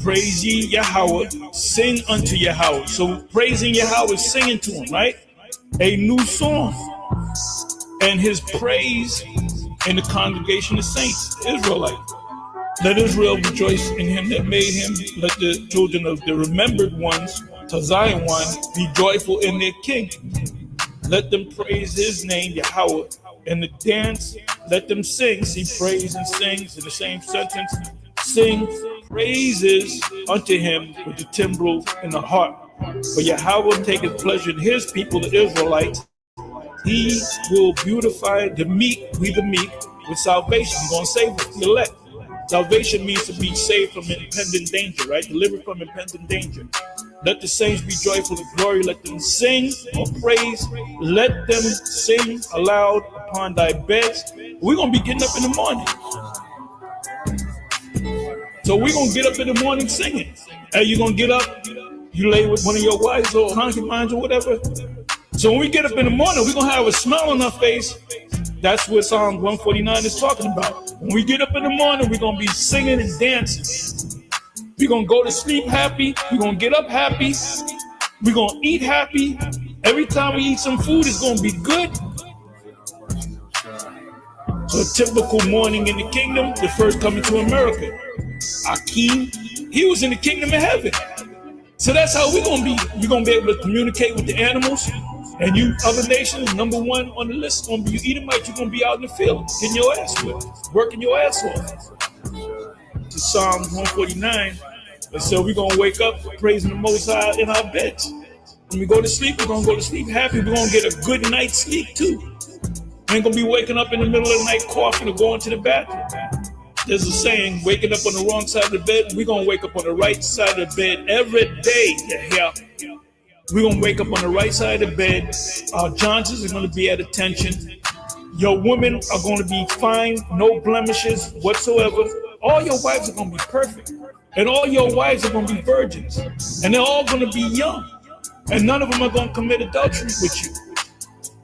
Praise ye Yahweh, sing unto Yahweh. So praising Yahweh, singing to him, right? A new song. And his praise in the congregation of saints, Israelite. Let Israel rejoice in him that made him. Let the children of the remembered ones, to Zion one, be joyful in their king. Let them praise his name, Yahweh. In the dance, let them sing. See, praise and sings in the same sentence. Sing praises unto him with the timbrel and the harp. For Yahweh taketh pleasure in his people, the Israelites. He will beautify the meek, we the meek, with salvation. He's going to save us, the elect. Salvation means to be saved from impending danger, right? Delivered from impending danger. Let the saints be joyful in glory. Let them sing or praise. Let them sing aloud upon thy beds. We're going to be getting up in the morning. So we're going to get up in the morning singing. And you're going to get up, you lay with one of your wives or concubines or whatever. So when we get up in the morning, we're going to have a smile on our face. That's what Psalm 149 is talking about. When we get up in the morning, we're going to be singing and dancing. We're going to go to sleep happy. We're going to get up happy. We're going to eat happy. Every time we eat some food, it's going to be good. So a typical morning in the kingdom, the first coming to America. Akeem, he was in the kingdom of heaven. So that's how we're going to be. We're going to be able to communicate with the animals. And you other nations, number one on the list, going to be you Edomite. You're going to be out in the field, getting your ass whipped, working your ass off. To Psalm 149, and so we're going to wake up praising the Most High in our beds. When we go to sleep, we're going to go to sleep happy. We're going to get a good night's sleep too. We ain't going to be waking up in the middle of the night coughing or going to the bathroom. There's a saying, waking up on the wrong side of the bed. We're going to wake up on the right side of the bed every day. Yeah. We're going to wake up on the right side of the bed. Our Johnsons are going to be at attention. Your women are going to be fine, no blemishes whatsoever. All your wives are going to be perfect. And all your wives are going to be virgins. And they're all going to be young. And none of them are going to commit adultery with you.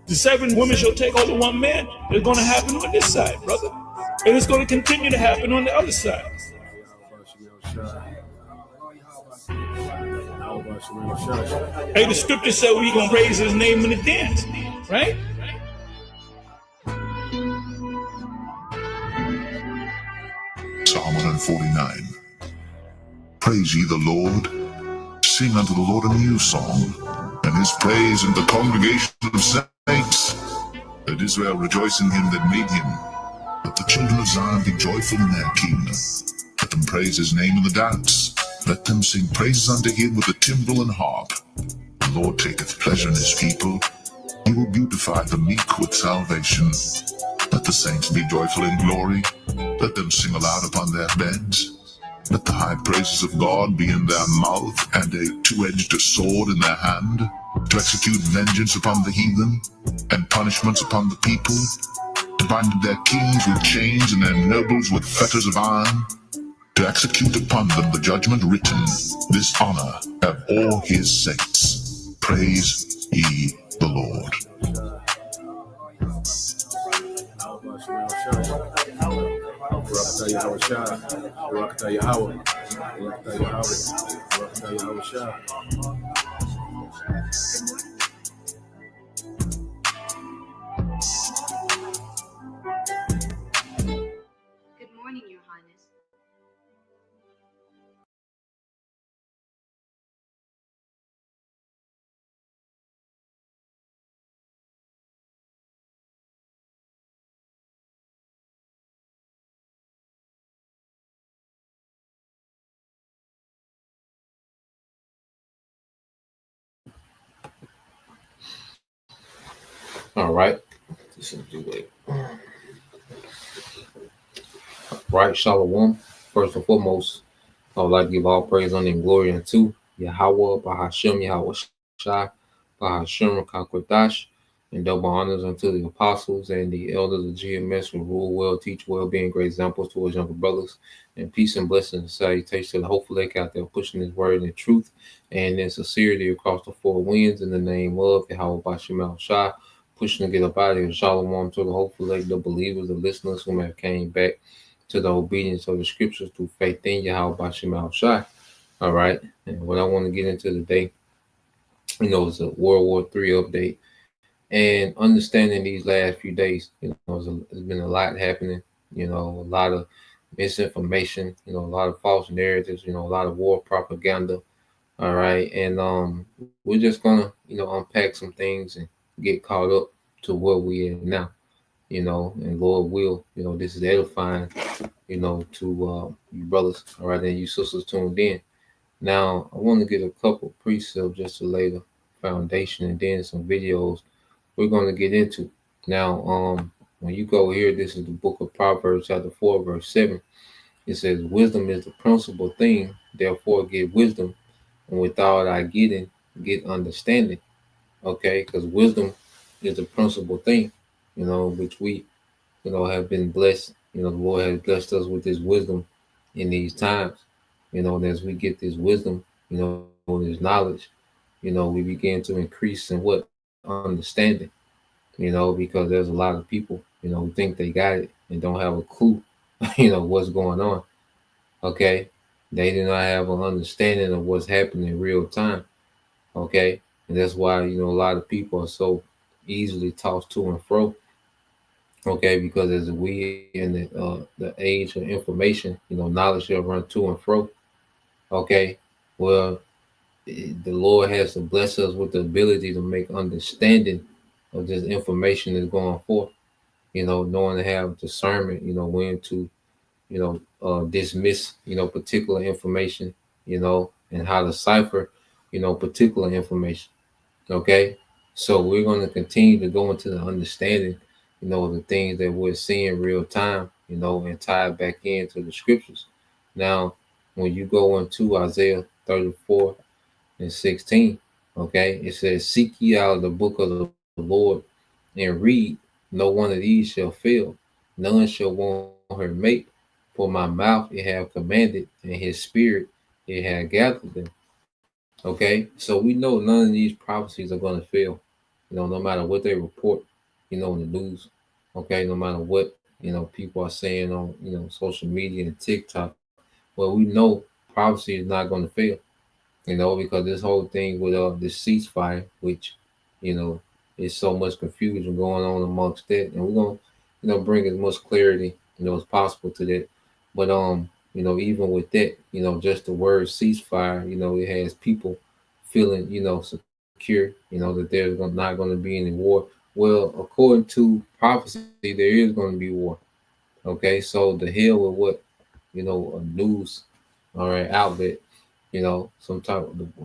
The 7 women shall take hold of one man. It's going to happen on this side, brother. And it's going to continue to happen on the other side. Hey, the scripture said we're going to raise his name in the dance, right? Psalm 149. Praise ye the Lord. Sing unto the Lord a new song, and his praise in the congregation of saints. Let Israel rejoice in him that made him. Let the children of Zion be joyful in their king. Let them praise his name in the dance. Let them sing praises unto him with the timbrel and harp. The Lord taketh pleasure in his people. He will beautify the meek with salvation. Let the saints be joyful in glory. Let them sing aloud upon their beds. Let the high praises of God be in their mouth, and a two-edged sword in their hand, to execute vengeance upon the heathen, and punishments upon the people, to bind their kings with chains and their nobles with fetters of iron, to execute upon them the judgment written. This honor have all his saints. Praise ye the Lord. Good morning, Your Highness. All right. Right, Shalom. First and foremost, I would like to give all praise, honor, and glory unto Yahweh, Bahashem, Yahweh Shai, Bahashem, Rakakwadash, And double honors unto the apostles and the elders of GMS who rule well, teach well, being great examples towards younger brothers. And peace and blessings and salutations to the hopeful lake out there pushing his word in truth and in sincerity across the four winds in the name of Yahweh Bashem Shai, pushing to get up out of here. Shalom to the hopeful lake, the believers, the listeners who have came back to the obedience of the scriptures through faith in Yahweh Bashem Shai. All right. And what I want to get into today, is a World War III update and understanding these last few days. There's been a lot happening. A lot of misinformation. A lot of false narratives. A lot of war propaganda. All right, and we're just gonna unpack some things and get caught up to where we are now. And Lord will, this is edifying. To you brothers, all right, and you sisters tuned in. Now, I want to get a couple precepts just to lay the foundation, and then some videos we're going to get into. Now, when you go here, this is the book of Proverbs, chapter 4, verse 7. It says, wisdom is the principal thing, therefore get wisdom, and with all thy getting, get understanding. Okay, because wisdom is the principal thing, which we, have been blessed. The Lord has blessed us with this wisdom in these times. And as we get this wisdom, this knowledge, we begin to increase in what understanding. Because there's a lot of people, who think they got it and don't have a clue, what's going on. Okay. They do not have an understanding of what's happening in real time. Okay. And that's why, a lot of people are so easily tossed to and fro. Okay. Because as we in the age of information, knowledge shall run to and fro. Okay. Well, the Lord has to bless us with the ability to make understanding of this information that's going forth. Knowing to have discernment, when to, dismiss, particular information, and how to cipher, particular information. Okay. So we're going to continue to go into the understanding, the things that we're seeing real time, and tie it back into the scriptures. Now, when you go into Isaiah 34 and 16, okay, it says, seek ye out the book of the Lord and read, no one of these shall fail, none shall want her mate, for my mouth it have commanded, and his spirit it have gathered them. Okay, so we know none of these prophecies are going to fail, no matter what they report, in the news. Okay, no matter what, people are saying on, social media and TikTok. Well, we know prophecy is not going to fail, because this whole thing with this ceasefire, which, you know, is so much confusion going on amongst that, and we're gonna, bring as much clarity, as possible to that. But even with that, just the word ceasefire, it has people feeling, secure, that there's not going to be any war. Well, according to prophecy, there is going to be war. Okay, so the hell with what, a news, all right, outlet,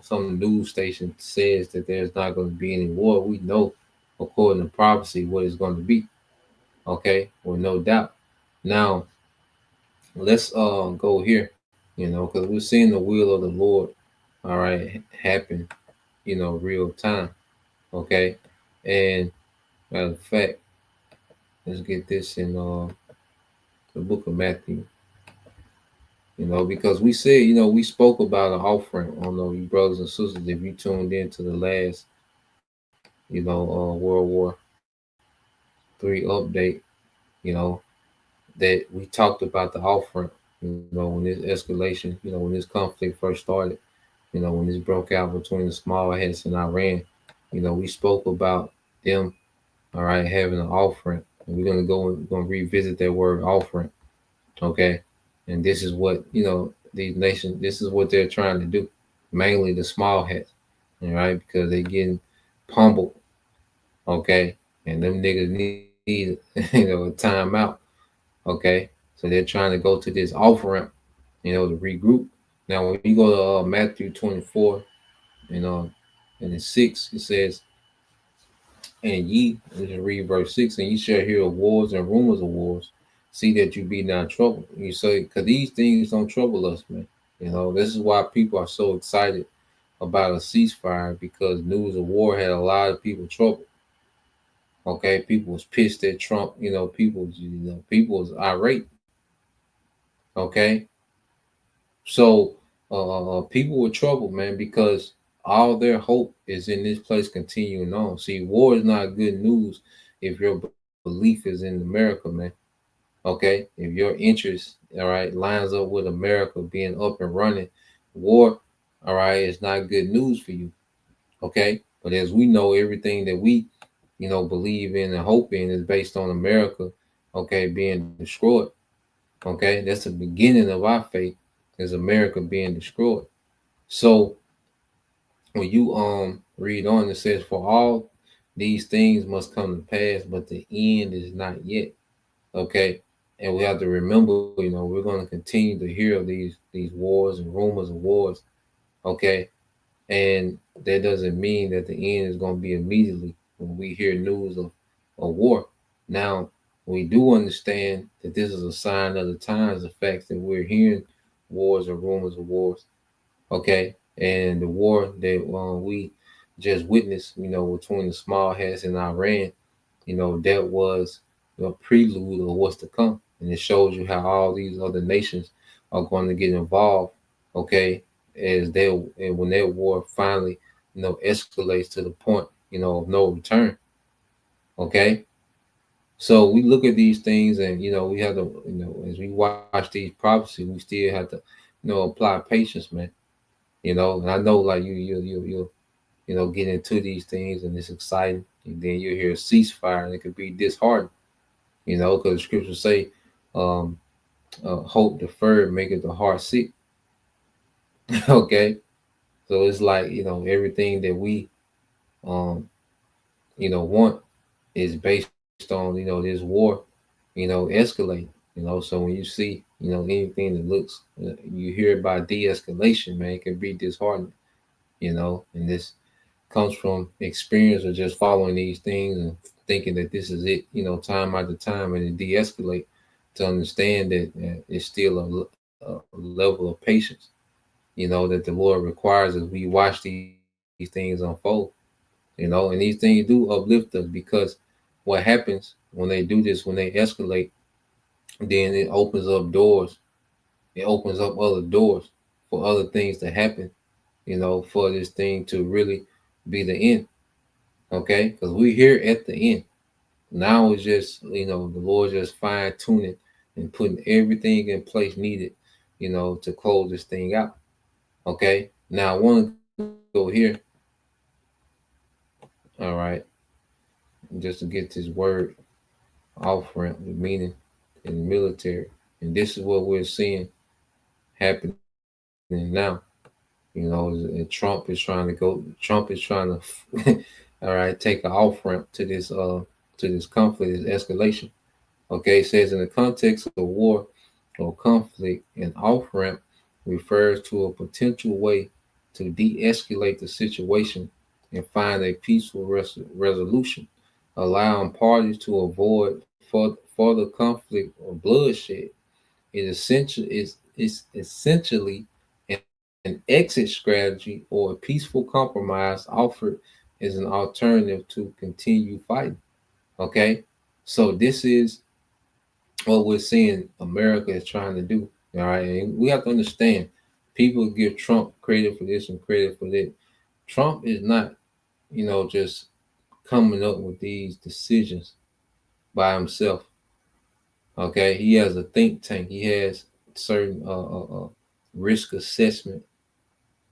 some news station says that there's not going to be any war. We know, according to prophecy, what it's going to be. Okay, with no doubt. Now let's go here, because we're seeing the will of the Lord, all right, happen, real time. Okay, and matter of fact, let's get this in the book of Matthew. Because we said, we spoke about an offering. I don't know, you brothers and sisters, if you tuned in to the last, World War III update, you know, that we talked about the offering, when this escalation, when this conflict first started, when this broke out between the small hats and Iran, we spoke about them, all right, having an offering. And we're going to revisit that word offering. Okay. And this is what, these nations, this is what they're trying to do, mainly the small hats, all right, because they're getting pummeled, okay, and them niggas need, a timeout, okay, so they're trying to go to this off ramp, to regroup. Now, when you go to Matthew 24, and in 6, it says, and ye, let's just read verse 6, and ye shall hear of wars and rumors of wars. See that you be not troubled. You say, because these things don't trouble us, man. This is why people are so excited about a ceasefire, because news of war had a lot of people troubled. Okay, people was pissed at Trump. People was irate. Okay, so people were troubled, man, because all their hope is in this place continuing on. See, war is not good news if your belief is in America, man. Okay, if your interest, all right, lines up with America being up and running, war, all right, is not good news for you. Okay, but as we know, everything that we, believe in and hope in is based on America, okay, being destroyed. Okay, that's the beginning of our faith, is America being destroyed. So when you read on, it says, "For all these things must come to pass, but the end is not yet." Okay, and we have to remember, we're going to continue to hear of these wars and rumors of wars. Okay, and that doesn't mean that the end is going to be immediately when we hear news of a war. Now, we do understand that this is a sign of the times, the fact that we're hearing wars or rumors of wars. Okay, and the war that we just witnessed, between the small hats and Iran, that was a prelude of what's to come. And it shows you how all these other nations are going to get involved, okay, and when that war finally, escalates to the point, of no return. Okay. So we look at these things and we have to, as we watch these prophecies, we still have to, apply patience, man. And I know like you get into these things and it's exciting, and then you hear a ceasefire and it could be disheartening. Because the scriptures say, um, hope deferred maketh the heart sick. Okay, so it's like everything that we um, want is based on this war, escalate. So when you see anything that looks, you hear about de-escalation, man, it can be disheartening. And this comes from experience of just following these things and thinking that this is it, time after time, and it de-escalate to understand that it's still a level of patience, that the Lord requires as we watch these things unfold, and these things do uplift us because what happens when they do this, when they escalate, then it opens up doors. It opens up other doors for other things to happen, for this thing to really be the end. Okay, because we're here at the end. Now it's just, the Lord just fine tuning and putting everything in place needed, to close this thing out. Okay, now I want to go here. All right, just to get this word off ramp, the meaning in the military, and this is what we're seeing happening now. Trump is trying to go. Trump is trying to, all right, take an off ramp to this conflict, this escalation. Okay, it says in the context of war or conflict, an off ramp refers to a potential way to de escalate the situation and find a peaceful resolution, allowing parties to avoid further conflict or bloodshed. Is essentially an exit strategy or a peaceful compromise offered as an alternative to continue fighting. Okay, so this is what we're seeing America is trying to do. All right, and we have to understand, people give Trump credit for this and credit for that. Trump is not, just coming up with these decisions by himself. Okay, he has a think tank. He has certain risk assessment.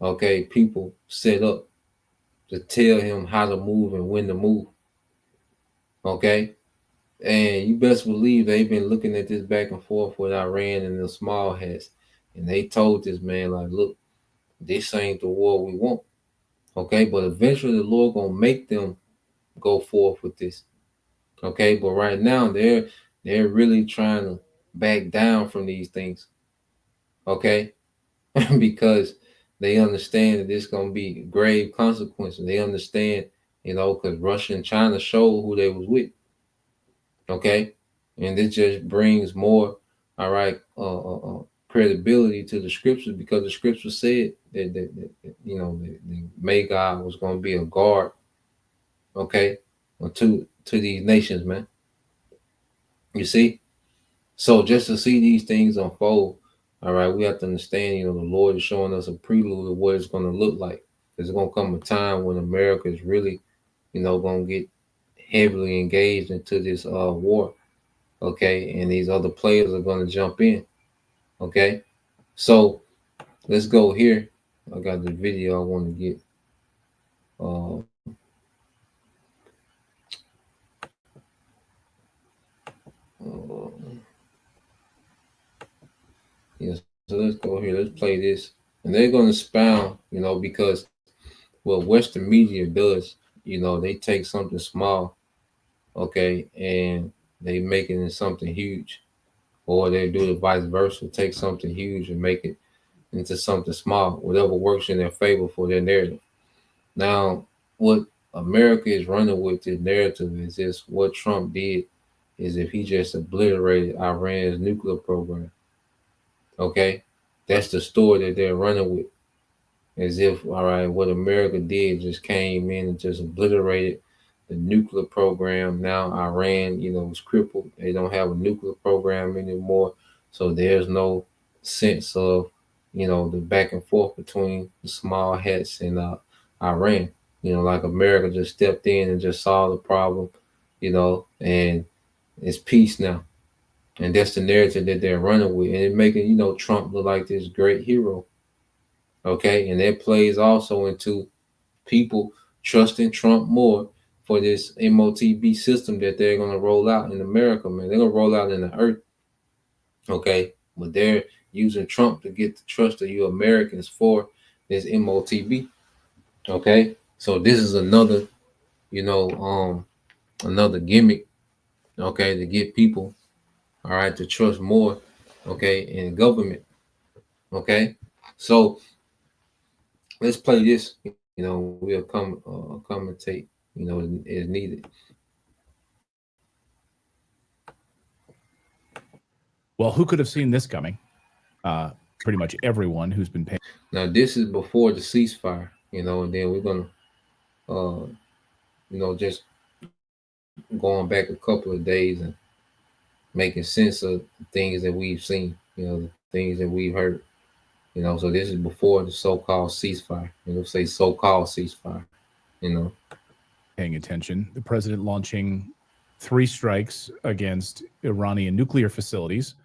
Okay, people set up to tell him how to move and when to move. Okay, and you best believe they've been looking at this back and forth with Iran and the small hats. And they told this man, like, look, this ain't the war we want. Okay, but eventually the Lord gonna make them go forth with this. Okay, but right now they're really trying to back down from these things. Okay, because they understand that there's gonna be grave consequences. They understand, because Russia and China showed who they was with. Okay, and this just brings more, all right, credibility to the scriptures, because the scripture said that Magog was going to be a guard, okay, unto to these nations, man. You see? So just to see these things unfold, all right, we have to understand, the Lord is showing us a prelude of what it's going to look like. There's going to come a time when America is really, going to get heavily engaged into this war, okay? And these other players are going to jump in, okay? So let's go here. I got the video I want to get. Uh, yes, so let's go here. Let's play this. And they're going to expound, because what Western media does, they take something small, okay, and they make it into something huge. Or they do the vice versa, take something huge and make it into something small, whatever works in their favor for their narrative. Now, what America is running with this narrative is just what Trump did is if he just obliterated Iran's nuclear program. Okay? That's the story that they're running with. As if, all right, what America did just came in and just obliterated the nuclear program. Now Iran, is crippled. They don't have a nuclear program anymore. So there's no sense of, the back and forth between the small hats and Iran. Like America just stepped in and just solved the problem, and it's peace now. And that's the narrative that they're running with. And it making, Trump look like this great hero. Okay. And that plays also into people trusting Trump more for this MOTB system that they're going to roll out in America, man. They're going to roll out in the earth. Okay. But they're using Trump to get the trust of you Americans for this MOTB. Okay. So this is another, another gimmick, okay, to get people, all right, to trust more, okay, in government. Okay. So let's play this. We'll commentate, as needed. Well, who could have seen this coming? Pretty much everyone who's been paying. Now, this is before the ceasefire, and then we're going to, just going back a couple of days and making sense of things that we've seen, the things that we've heard. So this is before the so-called ceasefire. Say so-called ceasefire, Paying attention. The president launching 3 strikes against Iranian nuclear facilities.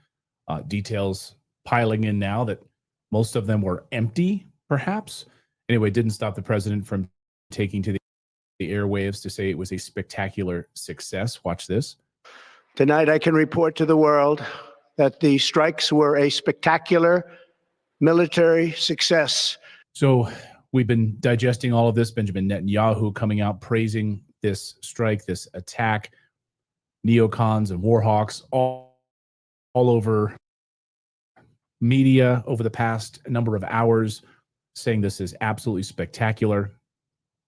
Details piling in now that most of them were empty, perhaps. Anyway, didn't stop the president from taking to the airwaves to say it was a spectacular success. Watch this. Tonight, I can report to the world that the strikes were a spectacular military success. So we've been digesting all of this. Benjamin Netanyahu coming out praising this strike, this attack. Neocons and warhawks all over media over the past number of hours saying this is absolutely spectacular,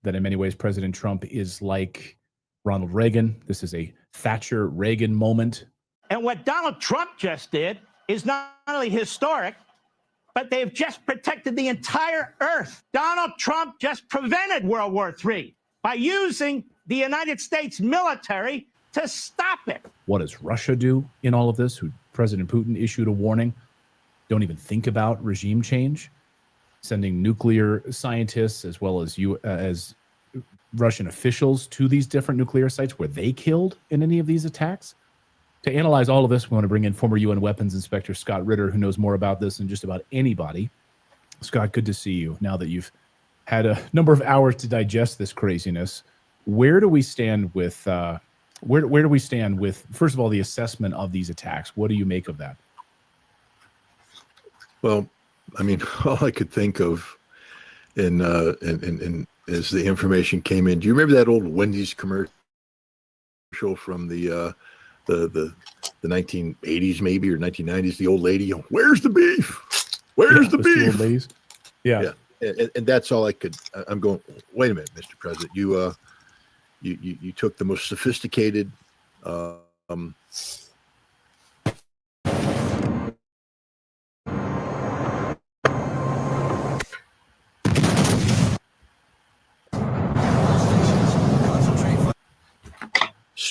that in many ways President Trump is like Ronald Reagan. This is a Thatcher-Reagan moment. And what Donald Trump just did is not only historic, but they've just protected the entire earth. Donald Trump just prevented World War III by using the United States military to stop it. What does Russia do in all of this? Who President Putin issued a warning. Don't even think about regime change, sending nuclear scientists as well as Russian officials to these different nuclear sites. Were they killed in any of these attacks? To analyze all of this, we want to bring in former UN Weapons Inspector Scott Ritter, who knows more about this than just about anybody. Scott, good to see you. Now that you've had a number of hours to digest this craziness, where do we stand with where do we stand with, first of all, the assessment of these attacks? What do you make of that? Well, I mean, all I could think of in as the information came in, do you remember that old Wendy's commercial from the 1980s maybe, or 1990s? The old lady, where's the beef? Where's the beef? Old ladies. Yeah. And that's all I could. I'm going, wait a minute, Mr. President, you took the most sophisticated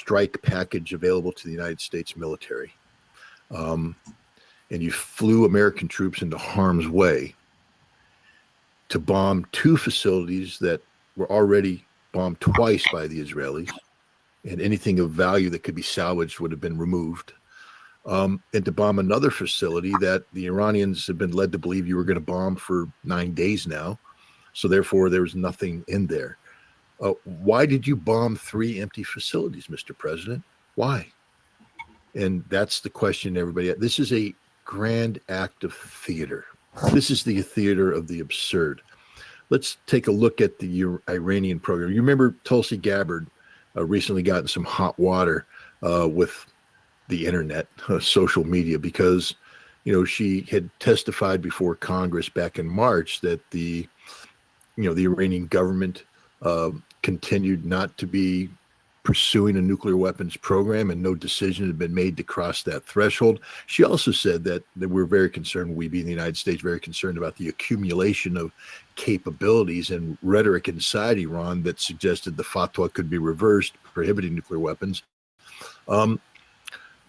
strike package available to the United States military. And you flew American troops into harm's way to bomb two facilities that were already bombed twice by the Israelis, and anything of value that could be salvaged would have been removed. And to bomb another facility that the Iranians have been led to believe you were going to bomb for 9 days now. So therefore, there was nothing in there. Why did you bomb 3 empty facilities, Mr. President? Why? And that's the question, everybody. This is a grand act of theater. This is the theater of the absurd. Let's take a look at the Iranian program. You remember Tulsi Gabbard recently got in some hot water with the internet, social media, because she had testified before Congress back in March that the Iranian government continued not to be pursuing a nuclear weapons program, and no decision had been made to cross that threshold. She also said that we're very concerned, we being the United States, very concerned about the accumulation of capabilities and rhetoric inside Iran that suggested the fatwa could be reversed, prohibiting nuclear weapons.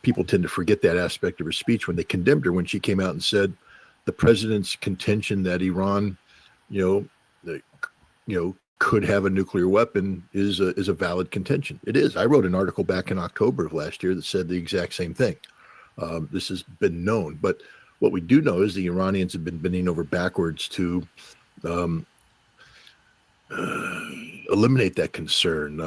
People tend to forget that aspect of her speech when they condemned her, when she came out and said the president's contention that Iran, could have a nuclear weapon is a valid contention. It is. I wrote an article back in October of last year that said the exact same thing. This has been known, but what we do know is the Iranians have been bending over backwards to eliminate that concern.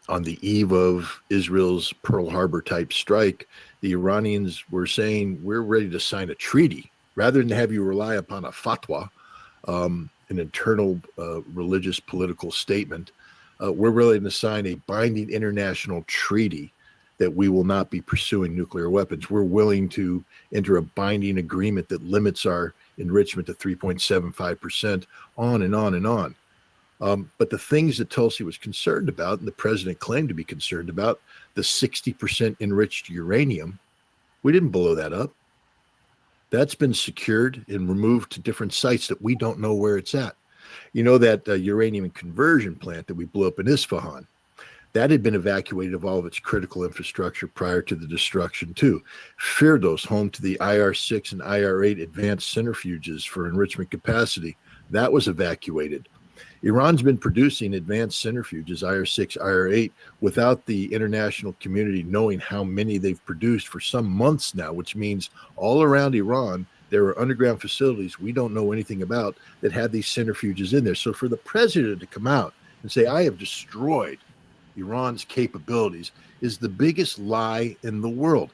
On the eve of Israel's Pearl Harbor type strike, the Iranians were saying, we're ready to sign a treaty rather than have you rely upon a fatwa, an internal religious political statement. We're willing to sign a binding international treaty that we will not be pursuing nuclear weapons. We're willing to enter a binding agreement that limits our enrichment to 3.75%, on and on and on. But the things that Tulsi was concerned about, and the president claimed to be concerned about, the 60% enriched uranium, we didn't blow that up. That's been secured and removed to different sites that we don't know where it's at. You know that uranium conversion plant that we blew up in Isfahan, that had been evacuated of all of its critical infrastructure prior to the destruction too. Firdos, home to the IR-6 and IR-8 advanced centrifuges for enrichment capacity, that was evacuated. Iran's been producing advanced centrifuges, IR-6, IR-8, without the international community knowing how many they've produced for some months now, which means all around Iran, there are underground facilities we don't know anything about that had these centrifuges in there. So for the president to come out and say, I have destroyed Iran's capabilities, is the biggest lie in the world.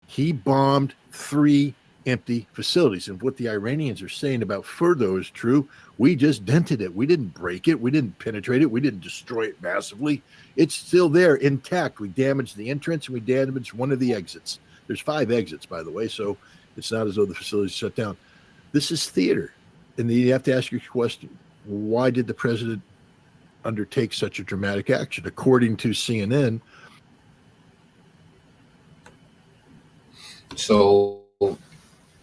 He bombed 3 empty facilities. And what the Iranians are saying about Fordo is true. We just dented it. We didn't break it. We didn't penetrate it. We didn't destroy it massively. It's still there intact. We damaged the entrance and we damaged one of the exits. There's 5 exits, by the way, so it's not as though the facility is shut down. This is theater. And then you have to ask your question, why did the president undertake such a dramatic action? According to CNN. So,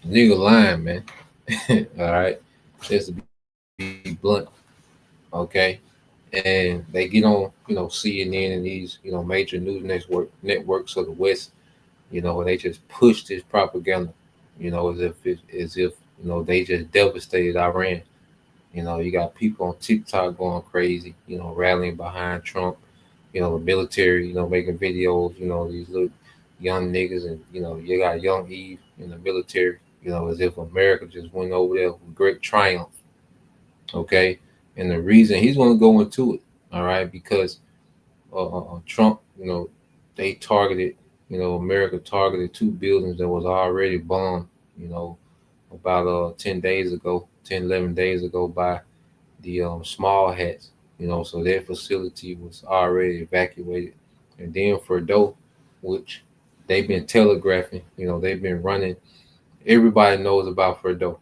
nigga lying, man. All right. Just to be blunt. Okay. And they get on, CNN and these, major news networks of the West, they just push this propaganda, as if they just devastated Iran. You got people on TikTok going crazy, rallying behind Trump, the military, making videos, these little young niggas, and you got young Eve in the military, as if America just went over there with great triumph. Okay. And the reason he's going to go into it, all right, because Trump, they targeted, America targeted 2 buildings that was already bombed, about 10 days ago, 10, 11 days ago by the small hats, so their facility was already evacuated. And then Fordo, which they've been telegraphing, they've been running, everybody knows about Fordo,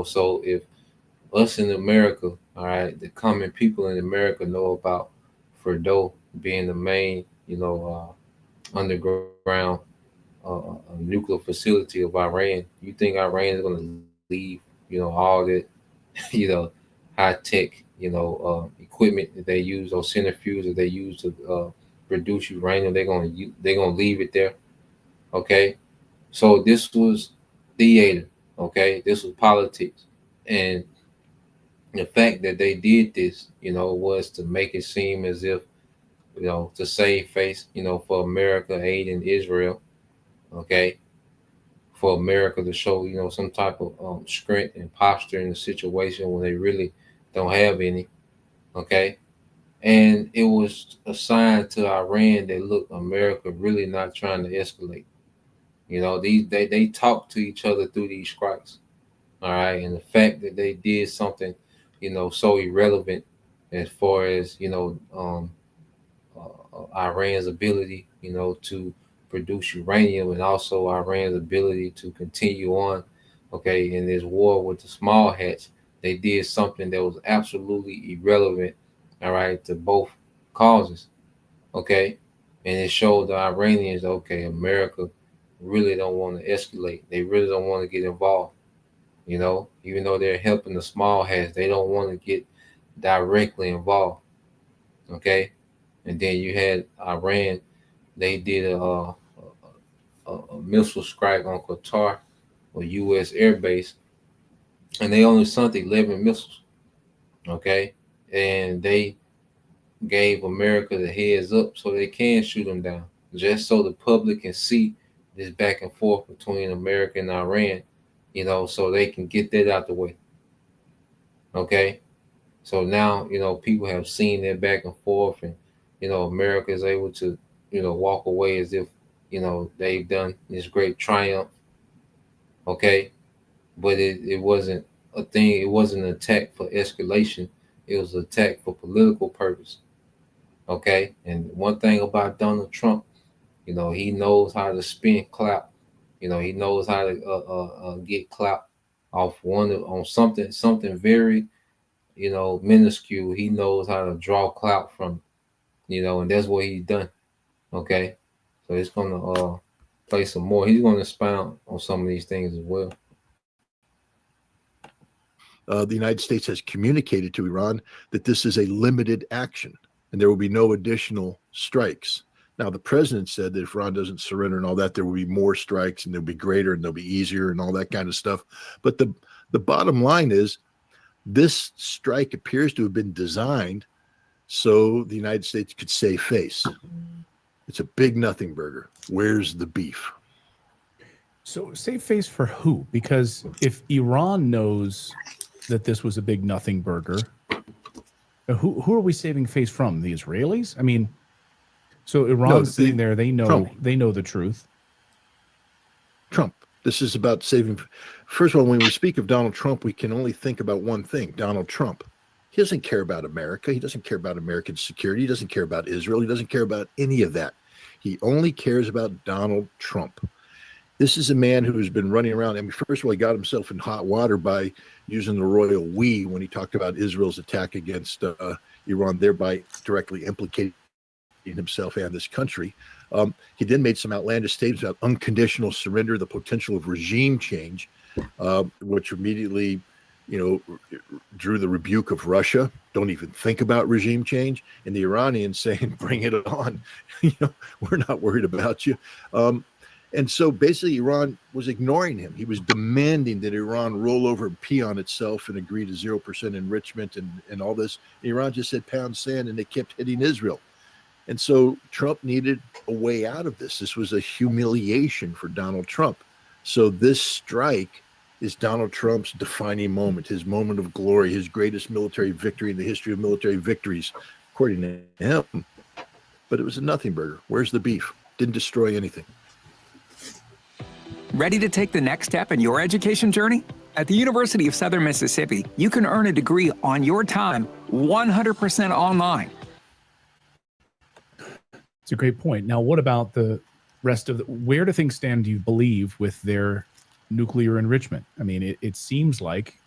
so if us in America, all right, the common people in America know about Fordo being the main, underground nuclear facility of Iran. You think Iran is going to leave, all that, high tech, equipment that they use, or centrifuge that they use to produce uranium. They're gonna leave it there. Okay, so this was theater. Okay, this was politics, and the fact that they did this, was to make it seem as if, to save face, for America aiding Israel. Okay, for America to show, some type of strength and posture in the situation when they really don't have any. Okay, and it was a sign to Iran that look, America really not trying to escalate. They talk to each other through these strikes. All right, and the fact that they did something, so irrelevant as far as Iran's ability, to produce uranium, and also Iran's ability to continue on, okay, in this war with the small hats. They did something that was absolutely irrelevant, all right, to both causes, okay, and it showed the Iranians, okay, America really don't want to escalate. They really don't want to get involved. Even though they're helping the small hats, they don't want to get directly involved. Okay, and then you had Iran. They did a missile strike on Qatar, or U.S. air base, and they only sunk 11 missiles. Okay, and they gave America the heads up so they can shoot them down, just so the public can see this back and forth between America and Iran, so they can get that out the way. Okay, so now people have seen that back and forth, and America is able to walk away as if they've done this great triumph. Okay, but it wasn't a thing. It wasn't an attack for escalation. It was an attack for political purpose. Okay, and one thing about Donald Trump, he knows how to spin clout. He knows how to get clout off on something very minuscule. He knows how to draw clout from, and that's what he's done. Okay, so he's gonna play some more. He's gonna expound on some of these things as well. The United States has communicated to Iran that this is a limited action and there will be no additional strikes. Now, the president said that if Iran doesn't surrender and all that, there will be more strikes and they'll be greater and they'll be easier and all that kind of stuff. But the bottom line is this strike appears to have been designed so the United States could save face. It's a big nothing burger. Where's the beef? So save face for who? Because if Iran knows that this was a big nothing burger, who are we saving face from? The Israelis? I mean, so Iran's sitting there. They know Trump. They know the truth. Trump. This is about saving. First of all, when we speak of Donald Trump, we can only think about one thing: Donald Trump. He doesn't care about America. He doesn't care about American security. He doesn't care about Israel. He doesn't care about any of that. He only cares about Donald Trump. This is a man who has been running around. I mean, first of all, he got himself in hot water by using the royal we when he talked about Israel's attack against Iran, thereby directly implicating himself and this country. He then made some outlandish statements about unconditional surrender, the potential of regime change, which immediately, drew the rebuke of Russia. Don't even think about regime change. And the Iranians saying, bring it on. We're not worried about you. And so basically Iran was ignoring him. He was demanding that Iran roll over and pee on itself and agree to 0% enrichment and all this. And Iran just said pound sand, and they kept hitting Israel. And so Trump needed a way out of this. This was a humiliation for Donald Trump. So this strike is Donald Trump's defining moment, his moment of glory, his greatest military victory in the history of military victories, according to him. But it was a nothing burger. Where's the beef? Didn't destroy anything. Ready to take the next step in your education journey? At the University of Southern Mississippi, you can earn a degree on your time, 100% online. It's a great point. Now, what about the rest of where do things stand, do you believe, with their nuclear enrichment? I mean, it seems like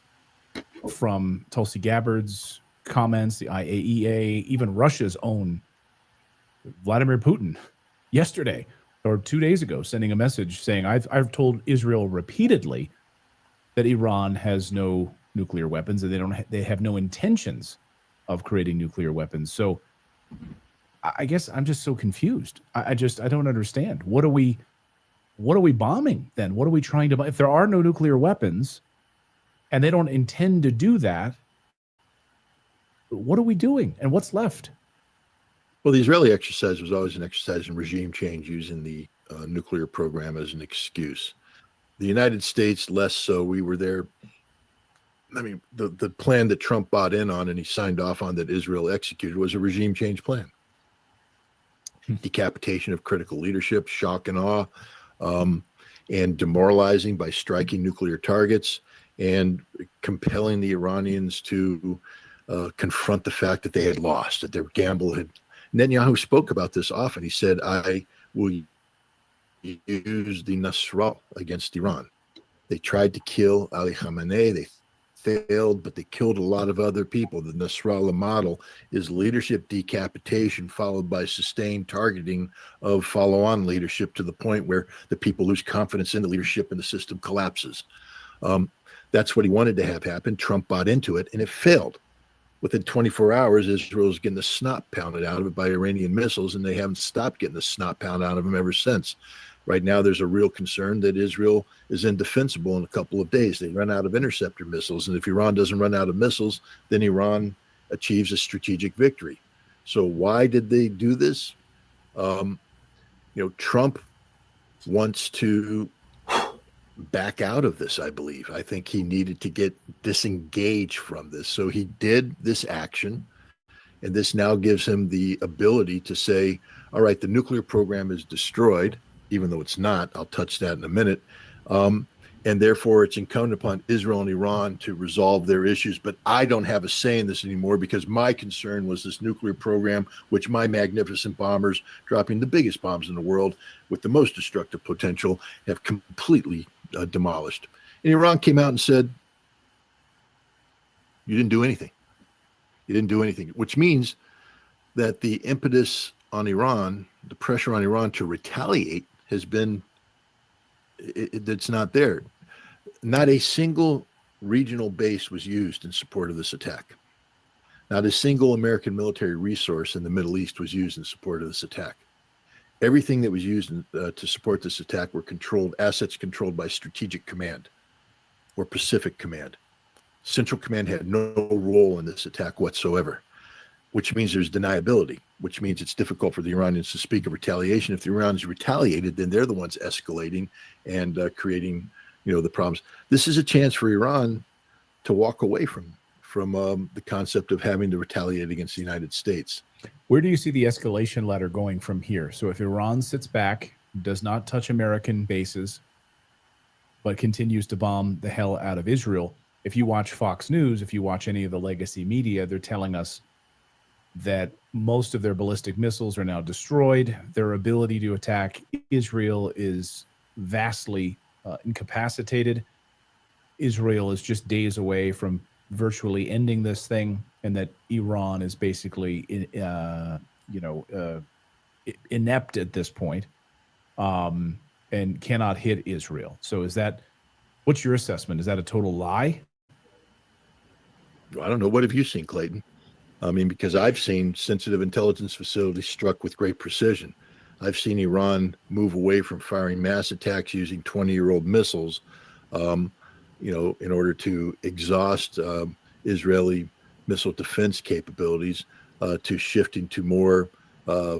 from Tulsi Gabbard's comments, the IAEA, even Russia's own Vladimir Putin yesterday or 2 days ago, sending a message saying, I've told Israel repeatedly that Iran has no nuclear weapons and they have no intentions of creating nuclear weapons. So I guess I'm just so confused. I don't understand. What are we bombing then? What are we trying to bomb? If there are no nuclear weapons and they don't intend to do that, what are we doing? And what's left? Well, the Israeli exercise was always an exercise in regime change, using the nuclear program as an excuse. The United States, less so. We were there. I mean, the plan that Trump bought in on and he signed off on, that Israel executed, was a regime change plan. Decapitation of critical leadership, shock and awe, and demoralizing by striking nuclear targets, and compelling the Iranians to confront the fact that they had lost, that their gamble had. Netanyahu spoke about this often. He said, I will use the Nasrallah against Iran. They tried to kill Ali Khamenei. They failed, but they killed a lot of other people. The Nasrallah model is leadership decapitation followed by sustained targeting of follow-on leadership, to the point where the people lose confidence in the leadership and the system collapses. That's what he wanted to have happen. Trump bought into it, and it failed. Within 24 hours, Israel's getting the snot pounded out of it by Iranian missiles, and they haven't stopped getting the snot pounded out of them ever since. Right now, there's a real concern that Israel is indefensible in a couple of days. They run out of interceptor missiles, and if Iran doesn't run out of missiles, then Iran achieves a strategic victory. So why did they do this? Trump wants to back out of this, I believe. I think he needed to get disengaged from this. So he did this action, and this now gives him the ability to say, all right, the nuclear program is destroyed, even though it's not. I'll touch that in a minute. And therefore, it's incumbent upon Israel and Iran to resolve their issues. But I don't have a say in this anymore, because my concern was this nuclear program, which my magnificent bombers, dropping the biggest bombs in the world with the most destructive potential, have completely demolished. And Iran came out and said, you didn't do anything. You didn't do anything, which means that the impetus on Iran, the pressure on Iran to retaliate, has been, it's not there. Not a single regional base was used in support of this attack. Not a single American military resource in the Middle East was used in support of this attack. Everything that was used to support this attack were assets controlled by Strategic Command or Pacific Command. Central Command had no role in this attack whatsoever, which means there's deniability, which means it's difficult for the Iranians to speak of retaliation. If the Iranians retaliated, then they're the ones escalating and creating, the problems. This is a chance for Iran to walk away from the concept of having to retaliate against the United States. Where do you see the escalation ladder going from here? So if Iran sits back, does not touch American bases, but continues to bomb the hell out of Israel, if you watch Fox News, if you watch any of the legacy media, they're telling us that most of their ballistic missiles are now destroyed. Their ability to attack Israel is vastly incapacitated. Israel is just days away from virtually ending this thing, and that Iran is basically, inept at this point, and cannot hit Israel. So what's your assessment? Is that a total lie? I don't know. What have you seen, Clayton? I mean, because I've seen sensitive intelligence facilities struck with great precision. I've seen Iran move away from firing mass attacks using 20-year-old missiles, in order to exhaust Israeli missile defense capabilities, to shifting to more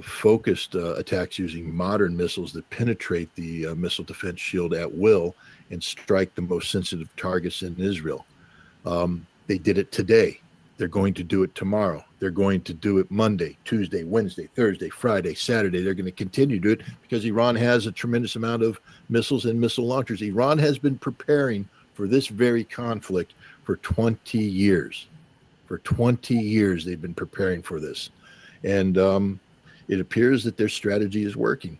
focused attacks using modern missiles that penetrate the missile defense shield at will and strike the most sensitive targets in Israel. They did it today. They're going to do it tomorrow. They're going to do it Monday, Tuesday, Wednesday, Thursday, Friday, Saturday. They're going to continue to do it because Iran has a tremendous amount of missiles and missile launchers. Iran has been preparing for this very conflict for 20 years. For 20 years, they've been preparing for this. And it appears that their strategy is working.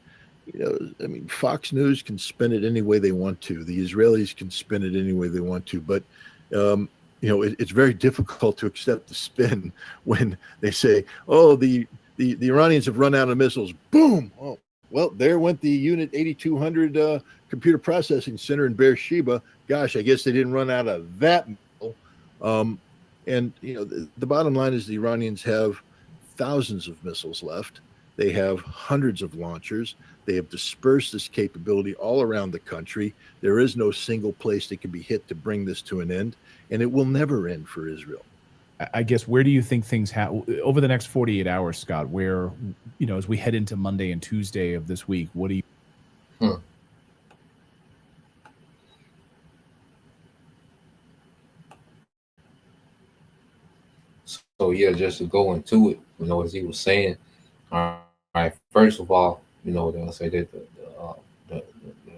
Fox News can spin it any way they want to. The Israelis can spin it any way they want to. But it's very difficult to accept the spin when they say, "Oh, the Iranians have run out of missiles." Boom! Oh, well, there went the Unit 8200 computer processing center in Beersheba. Gosh, I guess they didn't run out of that missile. The bottom line is the Iranians have thousands of missiles left, They have hundreds of launchers. They have dispersed this capability all around the country. There is no single place that can be hit to bring this to an end, and it will never end for Israel. I guess, where do you think things over the next 48 hours, Scott? Where, as we head into Monday and Tuesday of this week, what do you? So yeah, just to go into it, as he was saying, all right. First of all, they'll say that the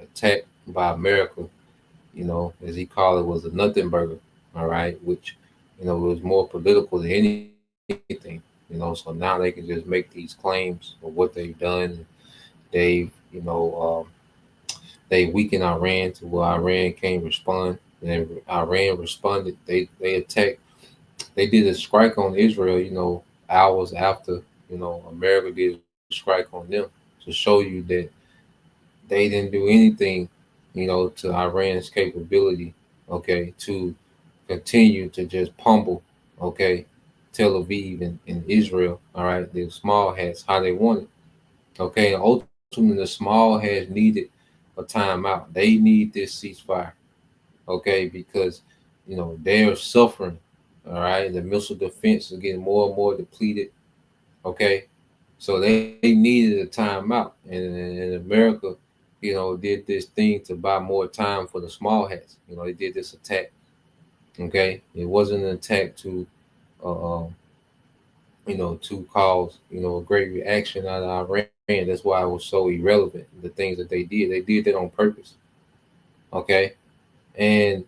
attack by America, as he called it, was a nothing burger. All right, which was more political than anything. So now they can just make these claims of what they've done. They've they weakened Iran to where Iran can't respond. And then Iran responded. They attacked. They did a strike on Israel, hours after, America did a strike on them, to show you that they didn't do anything, to Iran's capability, okay, to continue to just pummel, okay, Tel Aviv and Israel, all right, the small hats, how they wanted, okay, and ultimately the small hats needed a timeout. They need this ceasefire, okay, because, they're suffering. All right, the missile defense is getting more and more depleted. Okay, so they needed a timeout, and America, did this thing to buy more time for the small hats. They did this attack. Okay, it wasn't an attack to, to cause a great reaction out of Iran. That's why it was so irrelevant. The things that they did that on purpose. Okay, and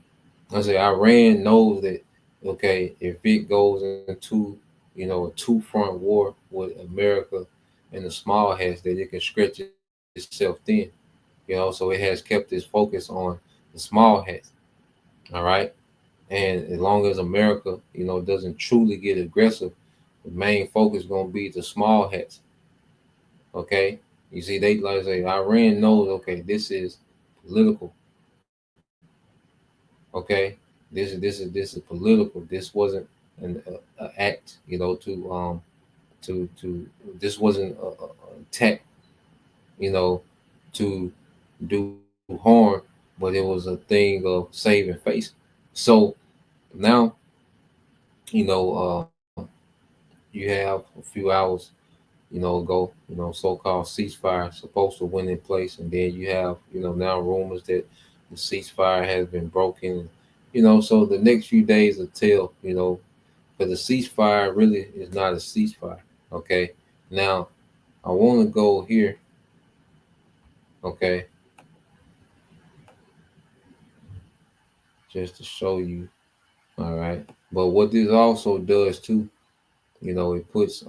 I say Iran knows that. Okay, if it goes into a two-front war with America and the small hats, that it can stretch itself thin. So it has kept its focus on the small hats. All right, and as long as America, doesn't truly get aggressive, the main focus gonna be the small hats. Okay, you see, they like I say Iran knows. Okay, this is political. Okay, this is political. This wasn't an act, to this wasn't a attack, to do harm, but it was a thing of saving face. So now, you have a few hours, ago, so-called ceasefire supposed to win in place, and then you have, now rumors that the ceasefire has been broken. So the next few days will tell, because the ceasefire really is not a ceasefire. Okay, now I want to go here. Okay, just to show you. All right, but what this also does too, it puts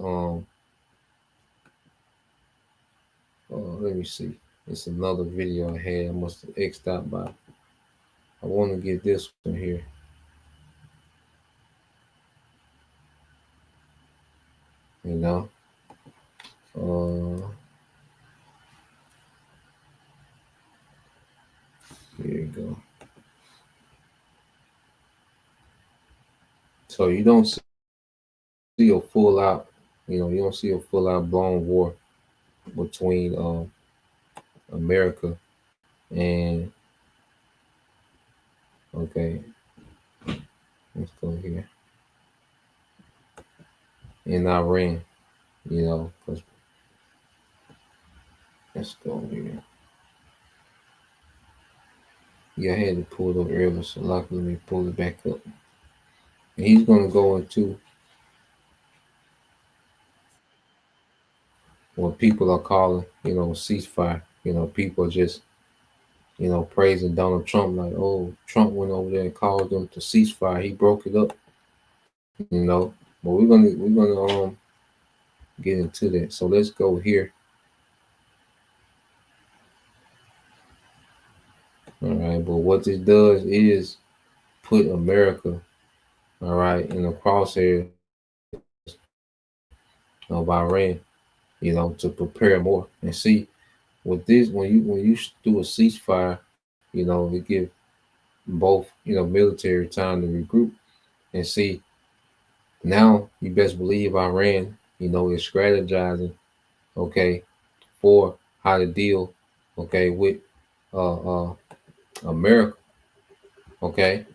let me see. It's another video I had. I must have X'd out by. I want to get this one here. You know, here you go. So you don't see a full out, you don't see a full out blown war between America and, okay, let's go here, and Iran, because let's go here. Yeah, I had to pull it up earlier, so luckily let me pull it back up. And he's going to go into what people are calling, ceasefire. People are just, praising Donald Trump like, oh, Trump went over there and called them to ceasefire. He broke it up, But we're gonna get into that. So let's go here. All right, but what this does is put America, all right, in the crosshairs of Iran, to prepare more. And see, with this, when you do a ceasefire, it gives both, military time to regroup. And see, now you best believe Iran, is strategizing, okay, for how to deal, okay, with America, okay.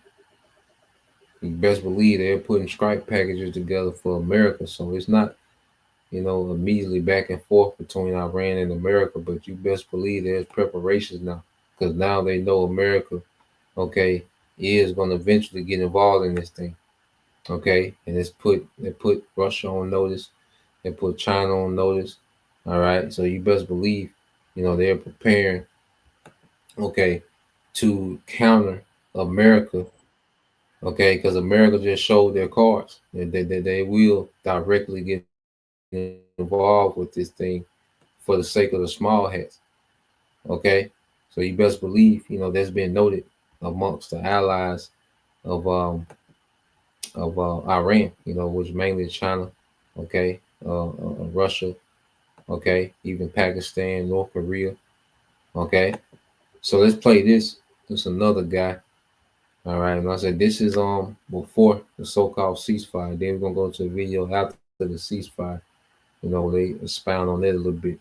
You best believe they're putting strike packages together for America, so it's not, immediately back and forth between Iran and America, but you best believe there's preparations now, because now they know America, okay, is going to eventually get involved in this thing, okay, and they put Russia on notice, they put China on notice, all right, so you best believe, they're preparing, okay, to counter America, okay, because America just showed their cards. They will directly get involved with this thing for the sake of the small hats, okay. So you best believe, that's been noted amongst the allies of Iran, which mainly is China, okay, Russia, okay, even Pakistan, North Korea, okay. So let's play this. There's another guy. All right, and I said this is before the so-called ceasefire. Then we're gonna go to a video after the ceasefire. They expound on it a little bit.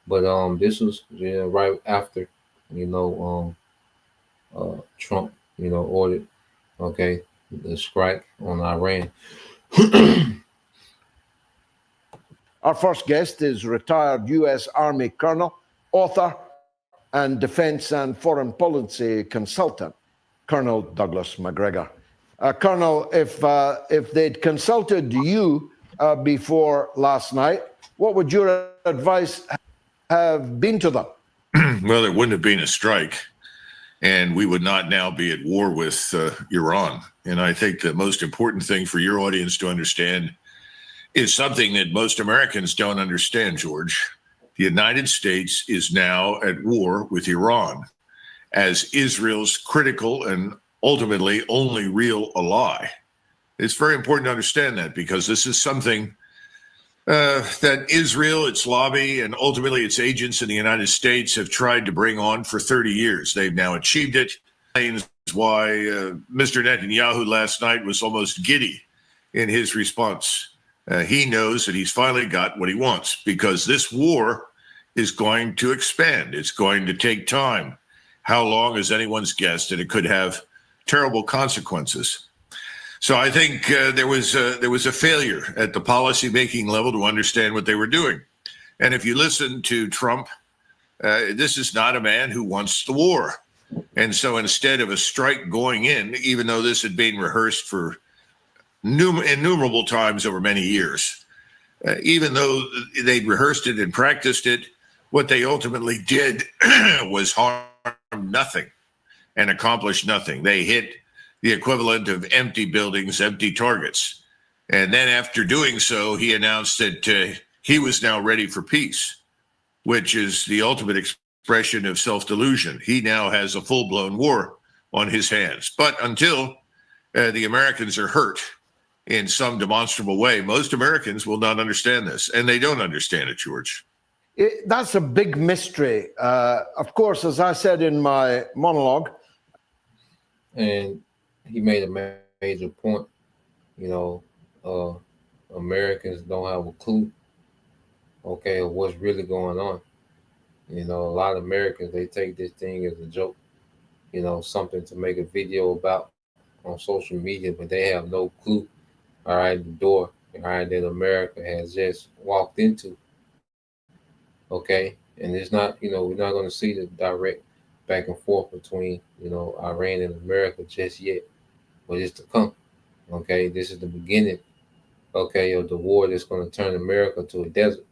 But this was right after Trump ordered okay the strike on Iran. Our first guest is retired U.S. Army Colonel, author, and defense and foreign policy consultant, Colonel Douglas McGregor. Colonel, if they'd consulted you before last night, what would your advice have been to them? Well, it wouldn't have been a strike, and we would not now be at war with Iran. And I think the most important thing for your audience to understand is something that most Americans don't understand, George. The United States is now at war with Iran as Israel's critical and ultimately only real ally. It's very important to understand that, because this is something that Israel, its lobby, and ultimately its agents in the United States have tried to bring on for 30 years. They've now achieved it. That's why Mr. Netanyahu last night was almost giddy in his response. He knows that he's finally got what he wants, because this war is going to expand. It's going to take time. How long is anyone's guess, and it could have terrible consequences. So I think there was a failure at the policy-making level to understand what they were doing. And if you listen to Trump, this is not a man who wants the war. And so instead of a strike going in, even though this had been rehearsed for innumerable times over many years, even though they'd rehearsed it and practiced it, what they ultimately did was harm nothing and accomplish nothing. They hit the equivalent of empty buildings, empty targets. And then after doing so, he announced that he was now ready for peace, which is the ultimate expression of self-delusion. He now has a full-blown war on his hands. But until the Americans are hurt in some demonstrable way, most Americans will not understand this, and they don't understand it, George. That's a big mystery. Of course, as I said in my monologue. And he made a major point, Americans don't have a clue, okay, of what's really going on. A lot of Americans, they take this thing as a joke, something to make a video about on social media, but they have no clue, all right, the door, all right, that America has just walked into, okay? And it's not, we're not going to see the direct back and forth between, Iran and America just yet, but it's to come, okay? This is the beginning, okay, of the war that's going to turn America to a desert,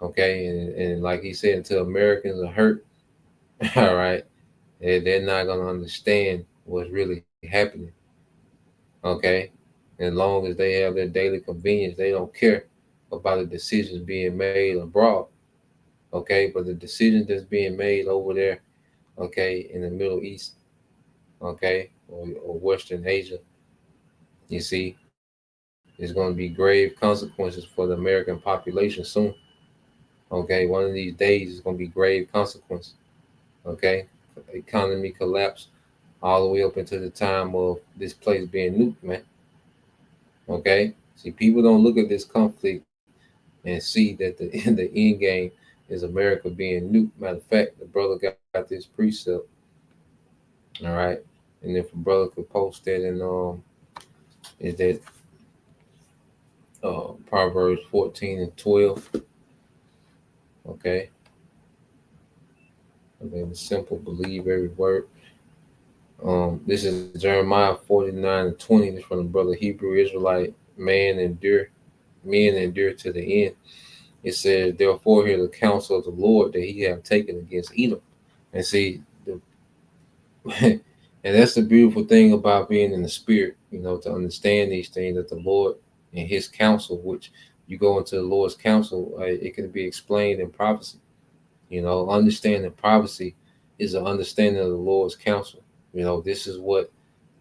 okay? And like he said, until Americans are hurt, all right, they're not going to understand what's really happening, okay? As long as they have their daily convenience, they don't care about the decisions being made abroad, okay? But the decision that's being made over there, okay, in the Middle East, okay, or Western Asia, you see, there's going to be grave consequences for the American population soon. Okay, one of these days is going to be grave consequences. Okay, economy collapse all the way up into the time of this place being nuked, man. Okay, see, people don't look at this conflict and see that the in the end game is America being nuked. Matter of fact, the brother got this precept. All right, and if a brother could post that in is that Proverbs 14 and 12. Okay, and then the simple believe every word. This is Jeremiah 49 and 20. This from the brother Hebrew Israelite. Men endure to the end. It says, therefore hear the counsel of the Lord that he have taken against Edom. And see, and that's the beautiful thing about being in the spirit, to understand these things, that the Lord and his counsel, which you go into the Lord's counsel, it can be explained in prophecy. Understanding prophecy is an understanding of the Lord's counsel. This is what,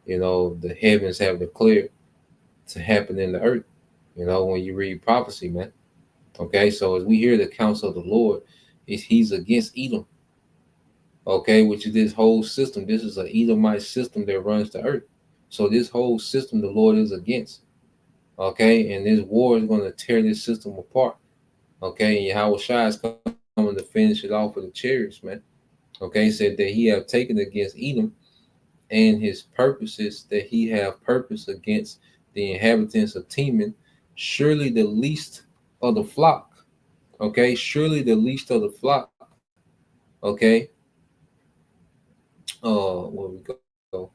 the heavens have declared to happen in the earth, when you read prophecy, man. Okay, so as we hear the counsel of the Lord, he's against Edom. Okay, which is this whole system. This is an Edomite system that runs the earth. So this whole system the Lord is against. Okay, and this war is going to tear this system apart. Okay, and Yahweh Shai is coming to finish it off with the chariots, man. Okay, said that he have taken against Edom, and his purposes that he have purpose against the inhabitants of Teman, surely the least of the flock. Okay, surely the least of the flock. Okay, where we go?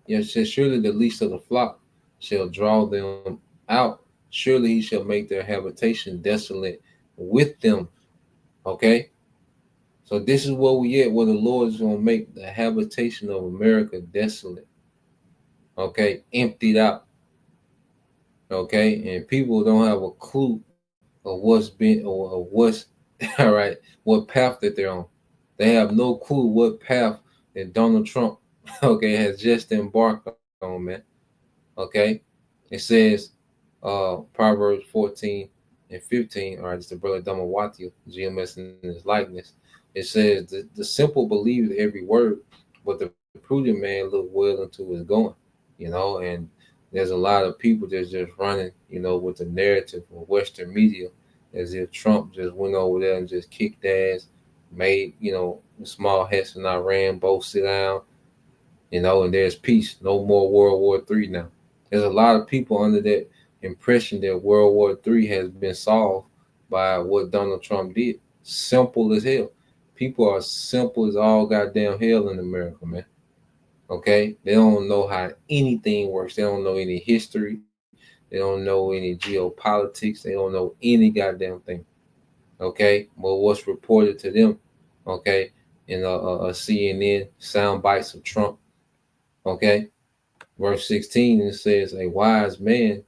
Yeah, it says, surely the least of the flock shall draw them out. Surely he shall make their habitation desolate with them. Okay, so this is where we at, where the Lord is going to make the habitation of America desolate. Okay, emptied out. Okay, and people don't have a clue of what's been or what's all right, what path that they're on. They have no clue what path that Donald Trump, okay, has just embarked on, man. Okay, it says, Proverbs 14 and 15. All right, it's the brother Damawati, GMS in his likeness. It says the simple believe every word, but the prudent man look well into his going. And there's a lot of people that's just running, with the narrative of Western media, as if Trump just went over there and just kicked ass, made, small hats in Iran both sit down, and there's peace. No more World War III now. There's a lot of people under that impression that World War III has been solved by what Donald Trump did. Simple as hell. People are simple as all goddamn hell in America, man. Okay? They don't know how anything works. They don't know any history. They don't know any geopolitics. They don't know any goddamn thing. Okay? Well, what's reported to them, okay, in a CNN sound bites of Trump, okay? Verse 16, it says, a wise man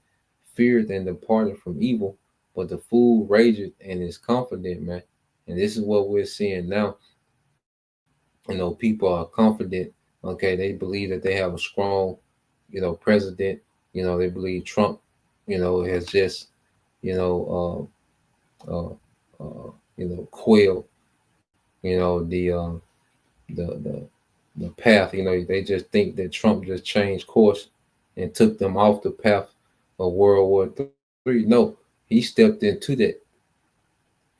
feareth and departed from evil, but the fool rageth and is confident, man. And this is what we're seeing now. People are confident. Okay, they believe that they have a strong, president. They believe Trump, has just, quail, the path. They just think that Trump just changed course and took them off the path of World War III. No, he stepped into that.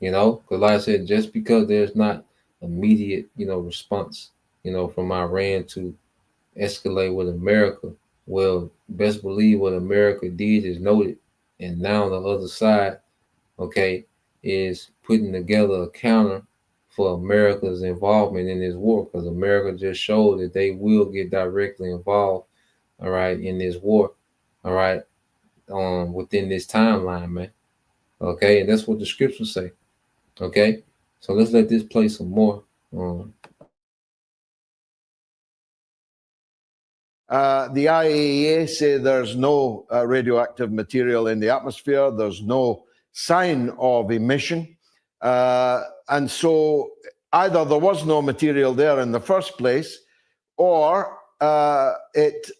Because like I said, just because there's not immediate, response, from Iran to escalate with America, well, best believe what America did is noted, and now the other side, okay, is putting together a counter for America's involvement in this war, because America just showed that they will get directly involved, all right, in this war, all right, within this timeline, man. Okay, and that's what the scriptures say. Okay, so let's let this play some more. The IAEA say there's no radioactive material in the atmosphere. There's no sign of emission. And so either there was no material there in the first place, or it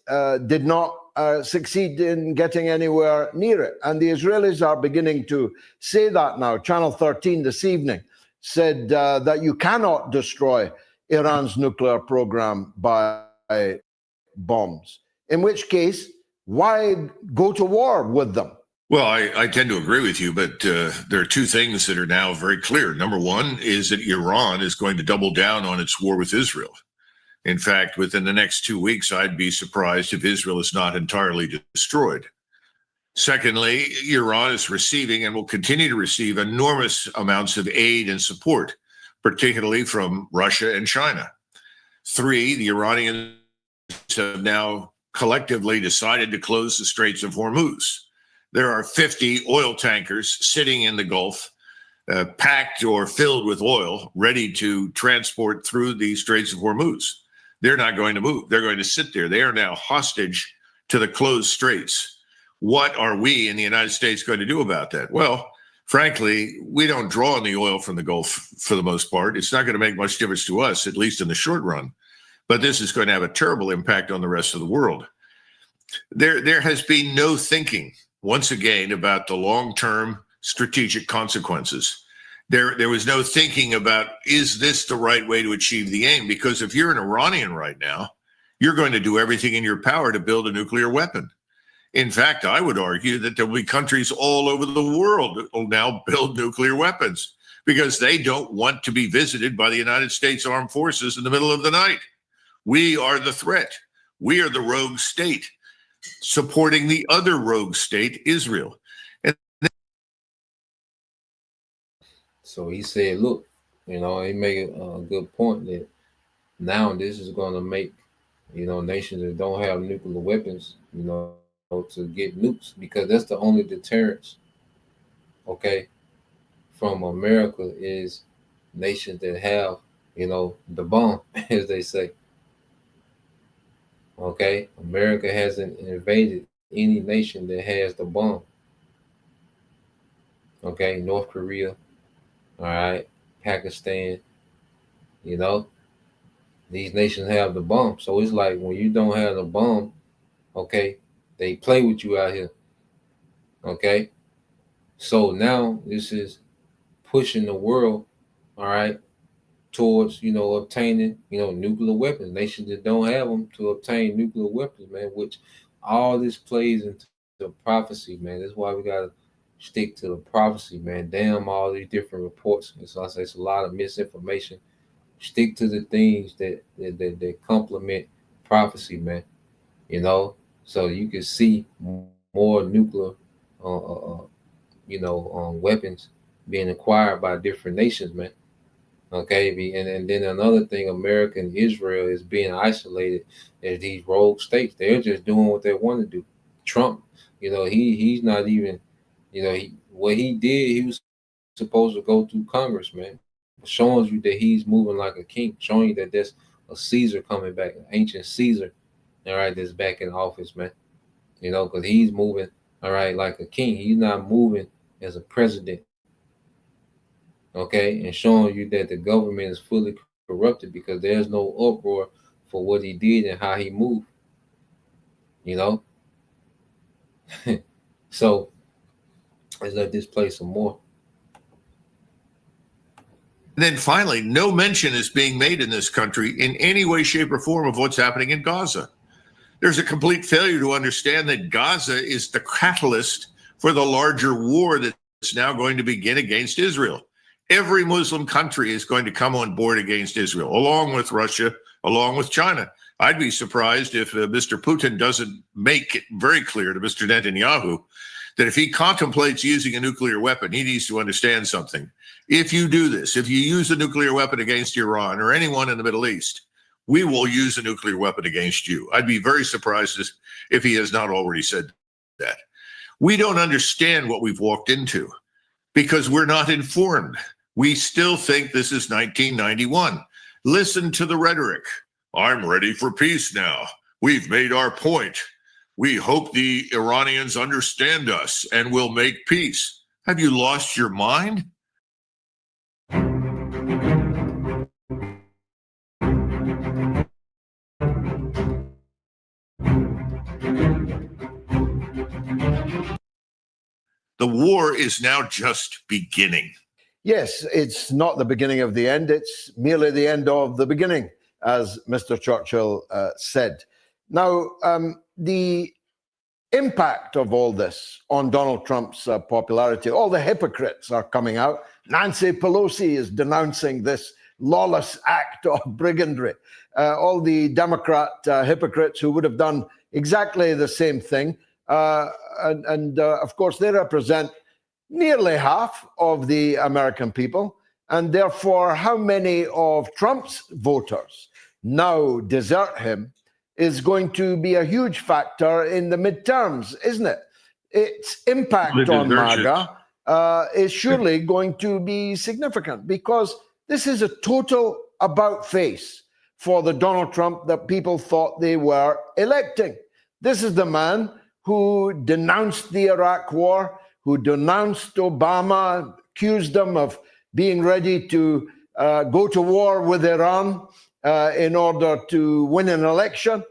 did not succeed in getting anywhere near it. And the Israelis are beginning to say that now. Channel 13 this evening said that you cannot destroy Iran's nuclear program by bombs, in which case, why go to war with them? Well, I tend to agree with you, but there are two things that are now very clear. Number one is that Iran is going to double down on its war with Israel. In fact, within the next 2 weeks, I'd be surprised if Israel is not entirely destroyed. Secondly, Iran is receiving and will continue to receive enormous amounts of aid and support, particularly from Russia and China. Three, the Iranians have now collectively decided to close the Straits of Hormuz. There are 50 oil tankers sitting in the Gulf, packed or filled with oil, ready to transport through the Straits of Hormuz. They're not going to move. They're going to sit there. They are now hostage to the closed straits. What are we in the United States going to do about that? Well, frankly, we don't draw on the oil from the Gulf for the most part. It's not going to make much difference to us, at least in the short run. But this is going to have a terrible impact on the rest of the world. There has been no thinking, once again, about the long-term strategic consequences. There was no thinking about, is this the right way to achieve the aim? Because if you're an Iranian right now, you're going to do everything in your power to build a nuclear weapon. In fact, I would argue that there will be countries all over the world that will now build nuclear weapons because they don't want to be visited by the United States Armed Forces in the middle of the night. We are the threat. We are the rogue state supporting the other rogue state, Israel. So he said, look, he made a good point that now this is going to make, nations that don't have nuclear weapons, to get nukes, because that's the only deterrence, okay, from America is nations that have, the bomb, as they say. Okay, America hasn't invaded any nation that has the bomb. Okay, North Korea, all right, Pakistan, these nations have the bomb. So it's like when you don't have the bomb, okay, they play with you out here. Okay, so now this is pushing the world, all right, towards obtaining nuclear weapons. Nations that don't have them to obtain nuclear weapons, man. Which all this plays into the prophecy, man. That's why we gotta stick to the prophecy, man. Damn all these different reports. And so I say it's a lot of misinformation. Stick to the things that complement prophecy, man. So you can see more nuclear, weapons being acquired by different nations, man. Okay, and then another thing, America and Israel is being isolated as these rogue states. They're just doing what they want to do. Trump, he's not even, what he did, he was supposed to go through Congress, man. Showing you that he's moving like a king, showing you that there's a Caesar coming back, an ancient Caesar, all right, that's back in office, man. Because he's moving, all right, like a king. He's not moving as a president. Okay, and showing you that the government is fully corrupted because there's no uproar for what he did and how he moved. So let's let this play some more. And then finally, no mention is being made in this country in any way, shape, or form of what's happening in Gaza. There's a complete failure to understand that Gaza is the catalyst for the larger war that's now going to begin against Israel. Every Muslim country is going to come on board against Israel, along with Russia, along with China. I'd be surprised if Mr. Putin doesn't make it very clear to Mr. Netanyahu that if he contemplates using a nuclear weapon, he needs to understand something. If you do this, if you use a nuclear weapon against Iran or anyone in the Middle East, we will use a nuclear weapon against you. I'd be very surprised if he has not already said that. We don't understand what we've walked into because we're not informed. We still think this is 1991. Listen to the rhetoric. I'm ready for peace now. We've made our point. We hope the Iranians understand us and will make peace. Have you lost your mind? The war is now just beginning. Yes, it's not the beginning of the end. It's merely the end of the beginning, as Mr. Churchill said. Now, the impact of all this on Donald Trump's popularity. All the hypocrites are coming out. Nancy Pelosi is denouncing this lawless act of brigandry. All the Democrat hypocrites who would have done exactly the same thing. Of course, they represent nearly half of the American people. And therefore, how many of Trump's voters now desert him is going to be a huge factor in the midterms, isn't it? Its impact on MAGA is surely going to be significant, because this is a total about face for the Donald Trump that people thought they were electing. This is the man who denounced the Iraq war, who denounced Obama, accused him of being ready to go to war with Iran in order to win an election.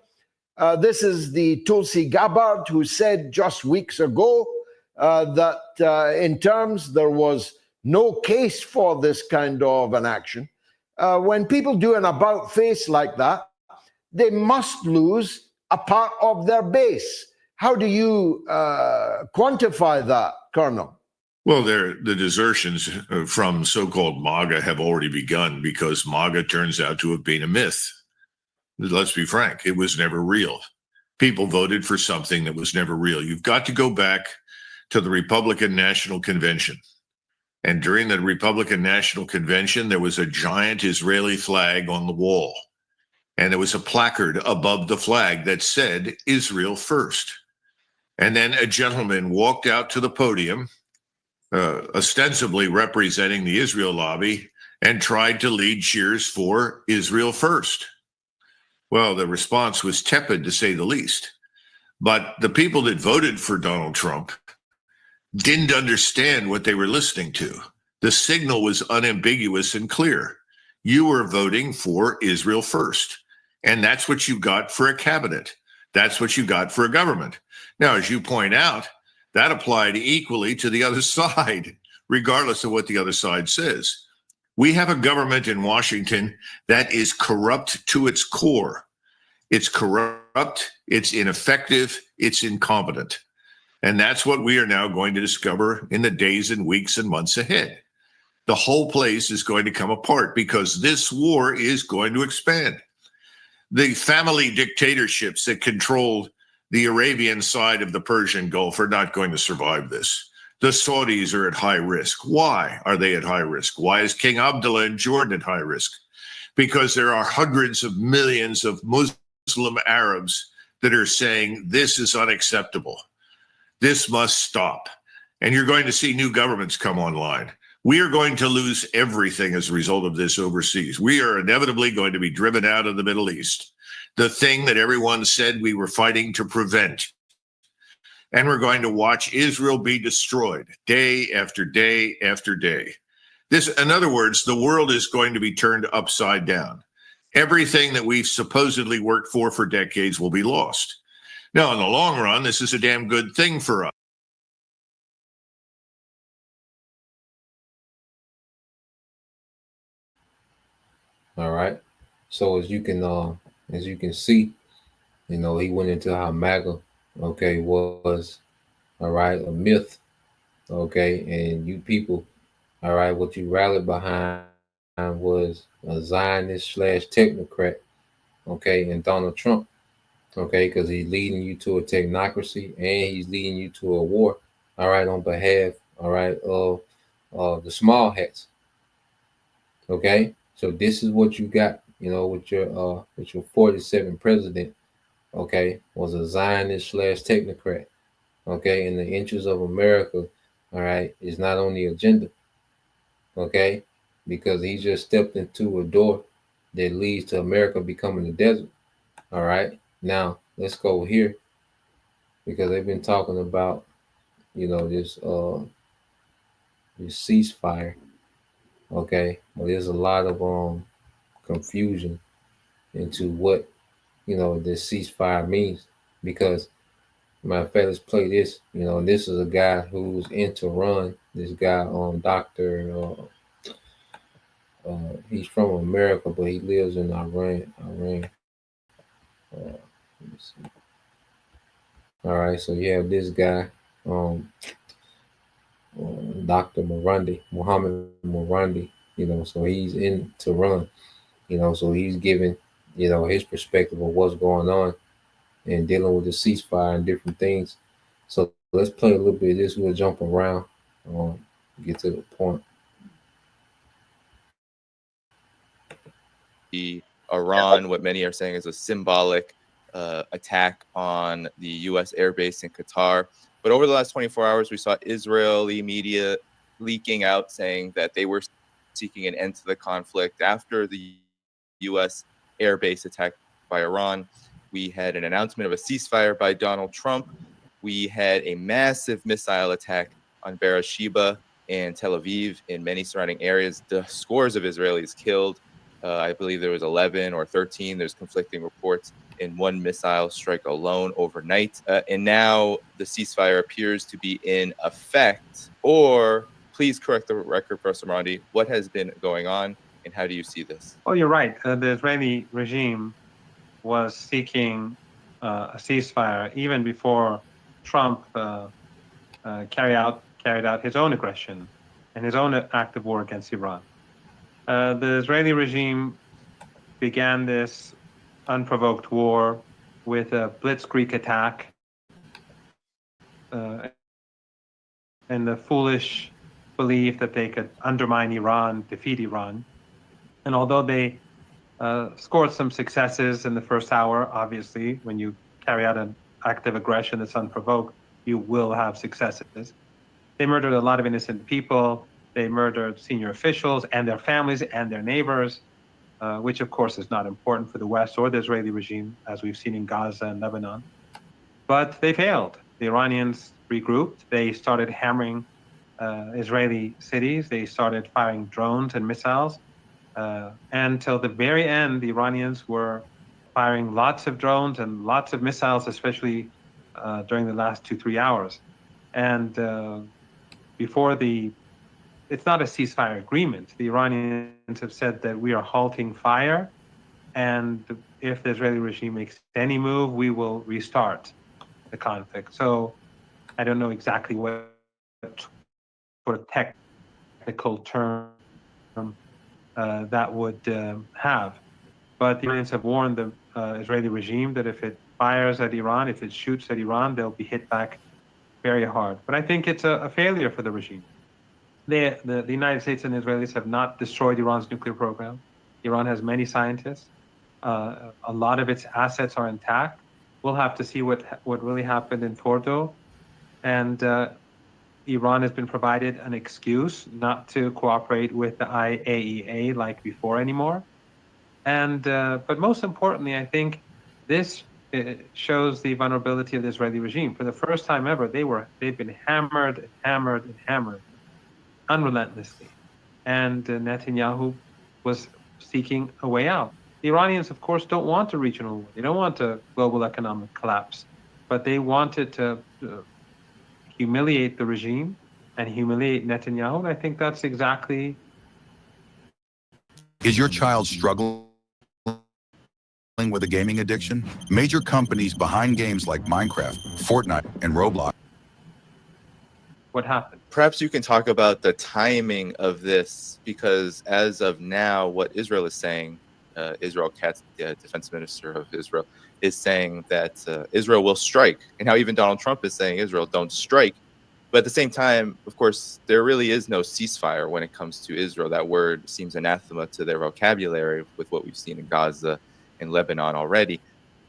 This is the Tulsi Gabbard who said just weeks ago that in terms there was no case for this kind of an action. When people do an about face like that, they must lose a part of their base. How do you quantify that, Colonel? Well, the desertions from so-called MAGA have already begun, because MAGA turns out to have been a myth. Let's be frank, it was never real. People voted for something that was never real. You've got to go back to the Republican National Convention. And during the Republican National Convention, there was a giant Israeli flag on the wall. And there was a placard above the flag that said, Israel first. And then a gentleman walked out to the podium, ostensibly representing the Israel lobby, and tried to lead cheers for Israel first. Well, the response was tepid, to say the least. But the people that voted for Donald Trump didn't understand what they were listening to. The signal was unambiguous and clear. You were voting for Israel first. And that's what you got for a cabinet. That's what you got for a government. Now, as you point out, that applied equally to the other side, regardless of what the other side says. We have a government in Washington that is corrupt to its core. It's corrupt, it's ineffective, it's incompetent. And that's what we are now going to discover in the days and weeks and months ahead. The whole place is going to come apart, because this war is going to expand. The family dictatorships that control the Arabian side of the Persian Gulf are not going to survive this. The Saudis are at high risk. Why are they at high risk? Why is King Abdullah in Jordan at high risk? Because there are hundreds of millions of Muslim Arabs that are saying this is unacceptable. This must stop. And you're going to see new governments come online. We are going to lose everything as a result of this overseas. We are inevitably going to be driven out of the Middle East, the thing that everyone said we were fighting to prevent. And we're going to watch Israel be destroyed day after day after day. This, in other words, the world is going to be turned upside down. Everything that we've supposedly worked for decades will be lost. Now, in the long run, this is a damn good thing for us. All right. So as you can see, he went into how MAGA, was, all right, a myth, and you people, all right, what you rallied behind was a Zionist / technocrat, and Donald Trump, because he's leading you to a technocracy and he's leading you to a war, all right, on behalf, all right, of the small hats, So this is what you got, with your 47th president, was a Zionist / technocrat, in the interests of America, all right, is not on the agenda, because he just stepped into a door that leads to America becoming a desert, all right. Now let's go here, because they've been talking about, this ceasefire, well, there's a lot of confusion into what this ceasefire means, because matter of fact, let's play this. This is a guy who's into run. This guy, Doctor. He's from America, but he lives in Iran. Let me see. All right, so you have this guy, Dr. Muhammad Morandi, so he's in Tehran, so he's giving, his perspective of what's going on and dealing with the ceasefire and different things. So let's play a little bit of this. We'll jump around, get to the point. Iran, what many are saying is a symbolic attack on the U.S. airbase in Qatar. But over the last 24 hours, we saw Israeli media leaking out saying that they were seeking an end to the conflict after the U.S. airbase attack by Iran. We had an announcement of a ceasefire by Donald Trump. We had a massive missile attack on Beersheba and Tel Aviv in many surrounding areas. The scores of Israelis killed. I believe there was 11 or 13. There's conflicting reports in one missile strike alone overnight. And now the ceasefire appears to be in effect. Or please correct the record, Professor Marandi. What has been going on and how do you see this? Well, you're right. The Israeli regime was seeking a ceasefire even before Trump carried out his own aggression and his own act of war against Iran. The Israeli regime began this unprovoked war with a blitzkrieg attack and the foolish belief that they could undermine Iran, defeat Iran. And although they scored some successes in the first hour, obviously, when you carry out an act of aggression that's unprovoked, you will have successes. They murdered a lot of innocent people. They murdered senior officials and their families and their neighbors, which of course is not important for the West or the Israeli regime, as we've seen in Gaza and Lebanon. But they failed. The Iranians regrouped. They started hammering Israeli cities. They started firing drones and missiles. And till the very end, the Iranians were firing lots of drones and lots of missiles, especially during the last 2-3 hours. And before it's not a ceasefire agreement. The Iranians have said that we are halting fire, and if the Israeli regime makes any move, we will restart the conflict. So I don't know exactly what sort of technical term that would have. But the Iranians have warned the Israeli regime that if it fires at Iran, if it shoots at Iran, they'll be hit back very hard. But I think it's a failure for the regime. The United States and Israelis have not destroyed Iran's nuclear program. Iran has many scientists. A lot of its assets are intact. We'll have to see what really happened in Fordo. And Iran has been provided an excuse not to cooperate with the IAEA like before anymore. And but most importantly, I think this shows the vulnerability of the Israeli regime. For the first time ever, they've been hammered and hammered and hammered unrelentlessly. And Netanyahu was seeking a way out. The Iranians, of course, don't want a regional war. They don't want a global economic collapse, but they wanted to humiliate the regime and humiliate Netanyahu. And I think that's exactly. Is your child struggling with a gaming addiction? Major companies behind games like Minecraft, Fortnite, and Roblox. What happened? Perhaps you can talk about the timing of this, because as of now, what Israel is saying, Israel Katz, the defense minister of Israel, is saying that Israel will strike. And how even Donald Trump is saying Israel don't strike. But at the same time, of course, there really is no ceasefire when it comes to Israel. That word seems anathema to their vocabulary with what we've seen in Gaza and Lebanon already.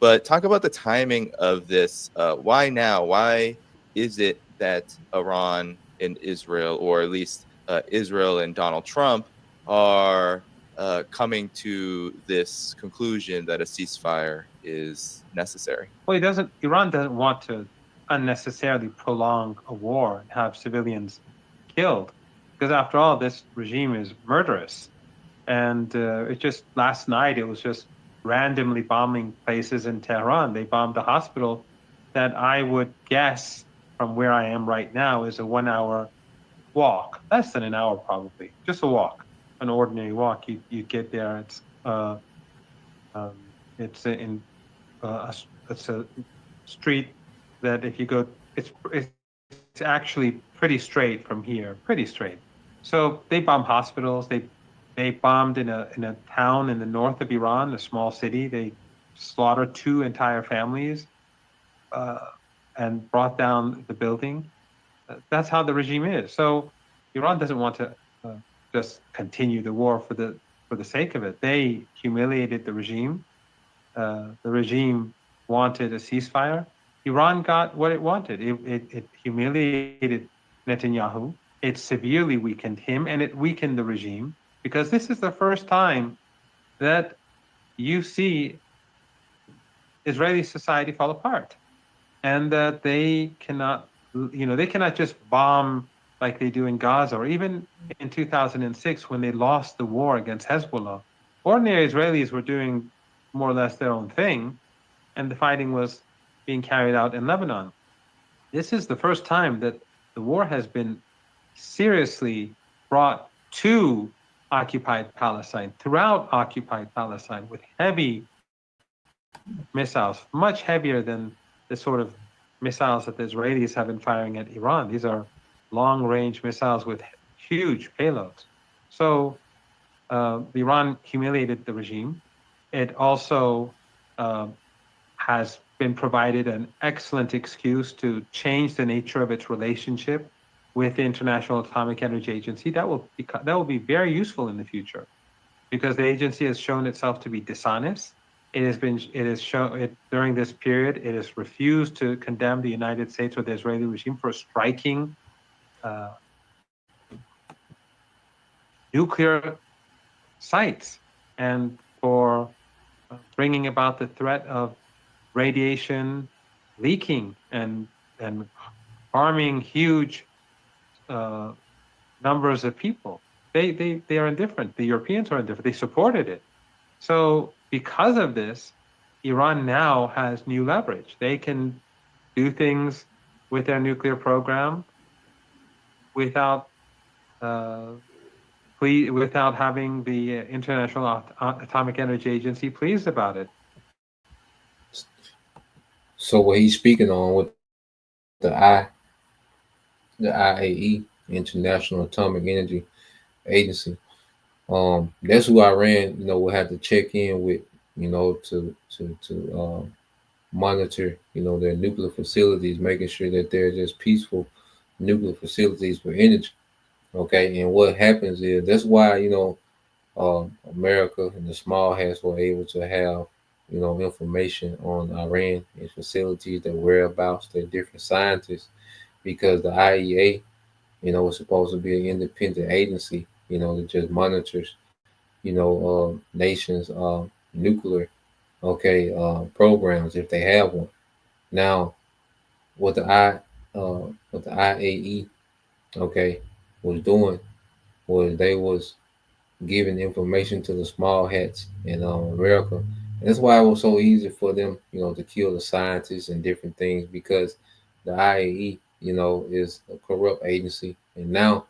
But talk about the timing of this. Why now? Why is it that Iran and Israel, or at least Israel and Donald Trump, are coming to this conclusion that a ceasefire is necessary? Well, Iran doesn't want to unnecessarily prolong a war and have civilians killed, because after all, this regime is murderous. And it just last night, it was just randomly bombing places in Tehran. They bombed a hospital that I would guess from where I am right now is a 1 hour walk, less than an hour probably, just a walk, an ordinary walk. You get there. It's a street that if you go, it's actually pretty straight from here, pretty straight. So they bombed hospitals. They bombed in a town in the north of Iran, a small city. They slaughtered 2 entire families and brought down the building. That's how the regime is. So Iran doesn't want to just continue the war for the sake of it. They humiliated the regime. The regime wanted a ceasefire. Iran got what it wanted. It humiliated Netanyahu. It severely weakened him, and it weakened the regime, because this is the first time that you see Israeli society fall apart, and that they cannot, they cannot just bomb like they do in Gaza, or even in 2006 when they lost the war against Hezbollah. Ordinary Israelis were doing more or less their own thing, and the fighting was being carried out in Lebanon. This is the first time that the war has been seriously brought to occupied Palestine, throughout occupied Palestine, with heavy missiles, much heavier than the sort of missiles that the Israelis have been firing at Iran. These are long-range missiles with huge payloads. So Iran humiliated the regime. It also has been provided an excellent excuse to change the nature of its relationship with the International Atomic Energy Agency. That will be very useful in the future, because the agency has shown itself to be dishonest. During this period, it has refused to condemn the United States or the Israeli regime for striking nuclear sites, and for bringing about the threat of radiation leaking and harming huge numbers of people. They are indifferent. The Europeans are indifferent. They supported it. So because of this, Iran now has new leverage. They can do things with their nuclear program without having the International Atomic Energy Agency pleased about it. So what he's speaking on with the IAE, International Atomic Energy Agency, that's who Iran, will have to check in with, to monitor, their nuclear facilities, making sure that they're just peaceful nuclear facilities for energy. Okay, and what happens is that's why America and the small hats were able to have information on Iran and facilities, their whereabouts, their different scientists, because the IEA is supposed to be an independent agency that just monitors nations nuclear programs if they have one. Now what the IAE was doing was they was giving information to the small hats in America. And that's why it was so easy for them, to kill the scientists and different things, because the IAE, is a corrupt agency. And now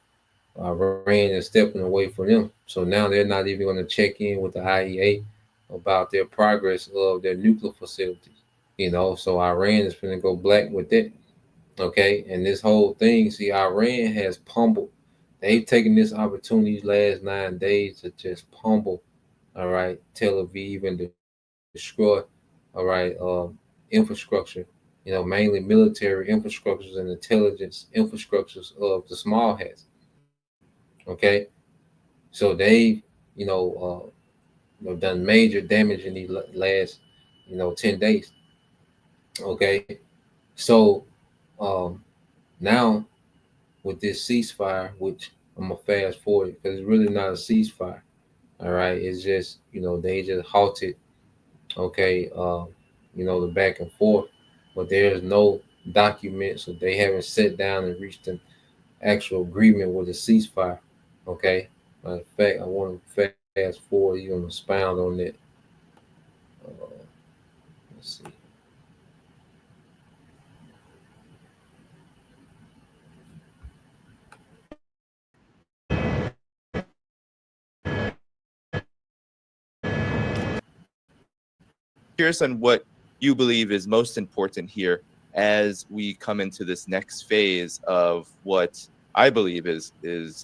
Iran is stepping away from them. So now they're not even going to check in with the IEA about their progress of their nuclear facilities. So Iran is going to go black with that. Okay. And this whole thing, see, Iran has pummeled. They've taken this opportunity these last 9 days to just pummel, all right, Tel Aviv, and destroy, all right, infrastructure, mainly military infrastructures and intelligence infrastructures of the small hats. Okay. So they, done major damage in these last, 10 days. Okay. So now with this ceasefire, which I'm gonna fast forward because it's really not a ceasefire. All right, it's just they just halted. Okay, the back and forth, but there's no document, so they haven't sat down and reached an actual agreement with a ceasefire. Okay, matter of fact, I want to fast forward. You want to expound on that? Let's see. Curious on what you believe is most important here as we come into this next phase of what I believe is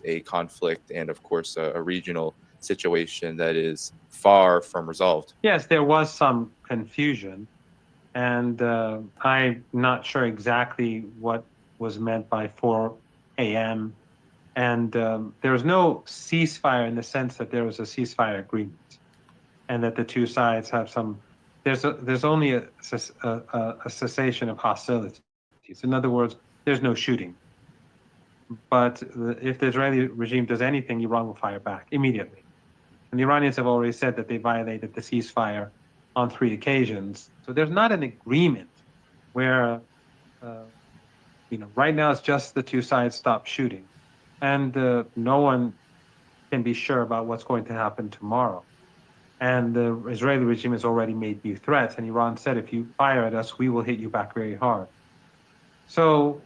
a conflict and, of course, a regional situation that is far from resolved. Yes, there was some confusion, and I'm not sure exactly what was meant by 4 a.m. And there was no ceasefire in the sense that there was a ceasefire agreement, and that the two sides have some. There's only a cessation of hostilities. In other words, there's no shooting. But if the Israeli regime does anything, Iran will fire back immediately. And the Iranians have already said that they violated the ceasefire on 3 occasions. So there's not an agreement where, right now it's just the two sides stop shooting. And no one can be sure about what's going to happen tomorrow. And the Israeli regime has already made new threats. And Iran said, if you fire at us, we will hit you back very hard. So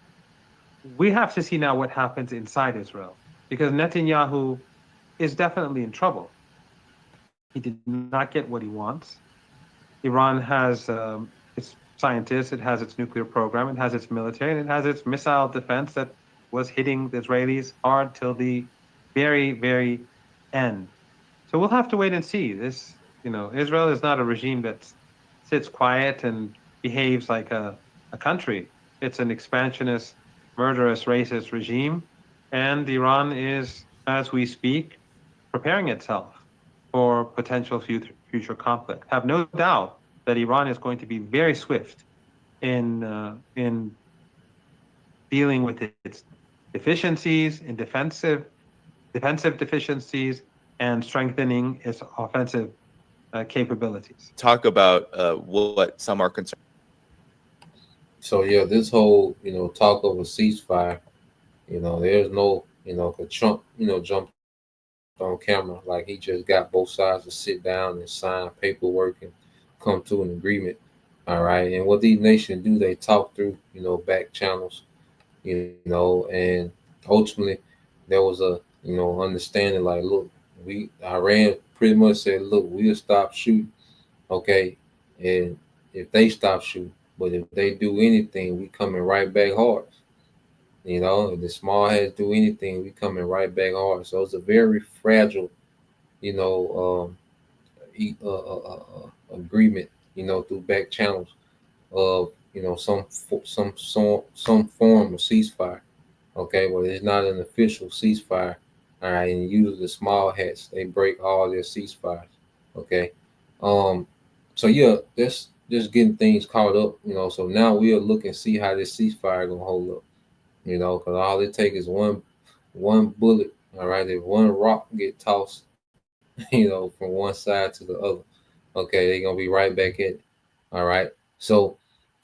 we have to see now what happens inside Israel, because Netanyahu is definitely in trouble. He did not get what he wants. Iran has its scientists, it has its nuclear program, it has its military, and it has its missile defense that was hitting the Israelis hard till the very, very end. So we'll have to wait and see. This, Israel is not a regime that sits quiet and behaves like a country. It's an expansionist, murderous, racist regime. And Iran is, as we speak, preparing itself for potential future conflict. Have no doubt that Iran is going to be very swift in dealing with its deficiencies, in defensive deficiencies, and strengthening its offensive capabilities. Talk about what some are concerned. So yeah, this whole talk of a ceasefire, there's no cause Trump jumped on camera like he just got both sides to sit down and sign paperwork and come to an agreement. All right, and what these nations do, they talk through back channels, and ultimately there was a understanding like, look, Iran pretty much said, look, we'll stop shooting, okay, and if they stop shooting, but if they do anything, we coming right back hard. If the small heads do anything, we coming right back hard. So it's a very fragile, agreement, through back channels of some form of ceasefire. Okay, well, it's not an official ceasefire. All right, and usually the small hats, they break all their ceasefires. Okay, so yeah, that's just getting things caught up. So now we'll look and see how this ceasefire gonna hold up. Because all it takes is one bullet. All right, if one rock get tossed, from one side to the other, okay, they're gonna be right back at it. All right, so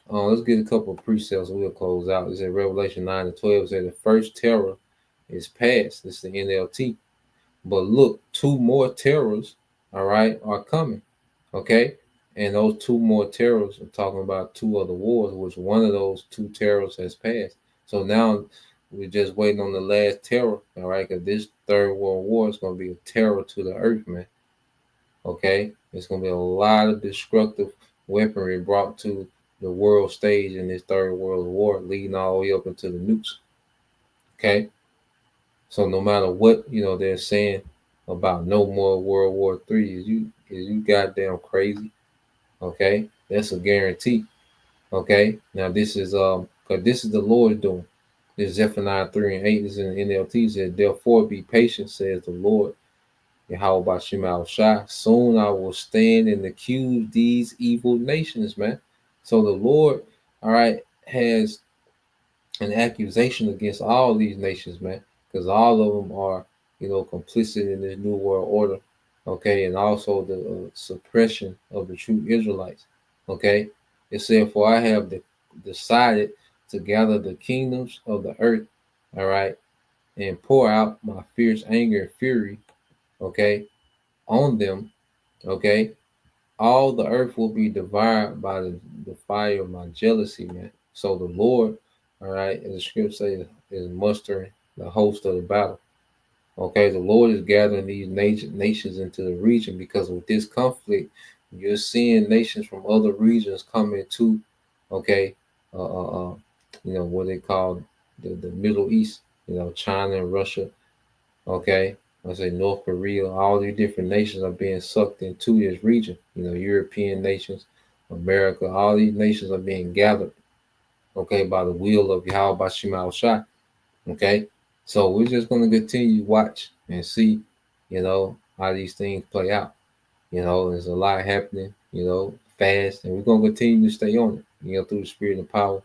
let's get a couple of precepts. We'll close out. It's in Revelation 9-12. It says the first terror is past. This is the NLT. But look, 2 more terrors, all right, are coming. Okay, and those 2 more terrors are talking about 2 other wars, which one of those 2 terrors has passed. So now we're just waiting on the last terror, all right? Because this 3rd World War is going to be a terror to the earth, man. Okay? It's going to be a lot of destructive weaponry brought to the world stage in this 3rd World War, leading all the way up into the nukes. Okay? So no matter what, they're saying about no more World War III, is you goddamn crazy. Okay? That's a guarantee. Okay? Now this is because this is the Lord doing. This is Zephaniah 3:8. This is in the NLT. Said, therefore be patient, says the Lord. And how about Shemal Shai? Soon I will stand and accuse these evil nations, man. So the Lord, all right, has an accusation against all these nations, man, because all of them are, complicit in this new world order, okay, and also the suppression of the true Israelites, okay. It said, for I have decided to gather the kingdoms of the earth, all right, and pour out my fierce anger and fury, okay, on them, okay. All the earth will be devoured by the fire of my jealousy, man. So the Lord, all right, as the scripture says, is mustering the host of the battle. Okay, the Lord is gathering these nations into the region, because with this conflict, you're seeing nations from other regions come into, okay, what they call the Middle East, China and Russia, okay? I say North Korea, all these different nations are being sucked into this region. European nations, America, all these nations are being gathered, okay, by the will of Yahweh Shema Shai, okay? So we're just going to continue to watch and see, how these things play out. There's a lot happening, fast, and we're going to continue to stay on it, through the spirit and power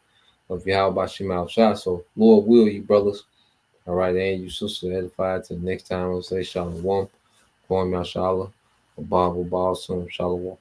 of Yahweh Shema Shai. So, Lord will you, brothers. All right, and you sister edified. Till next time, we'll say Shalom. Kwam Yashala. Abba, Shalom.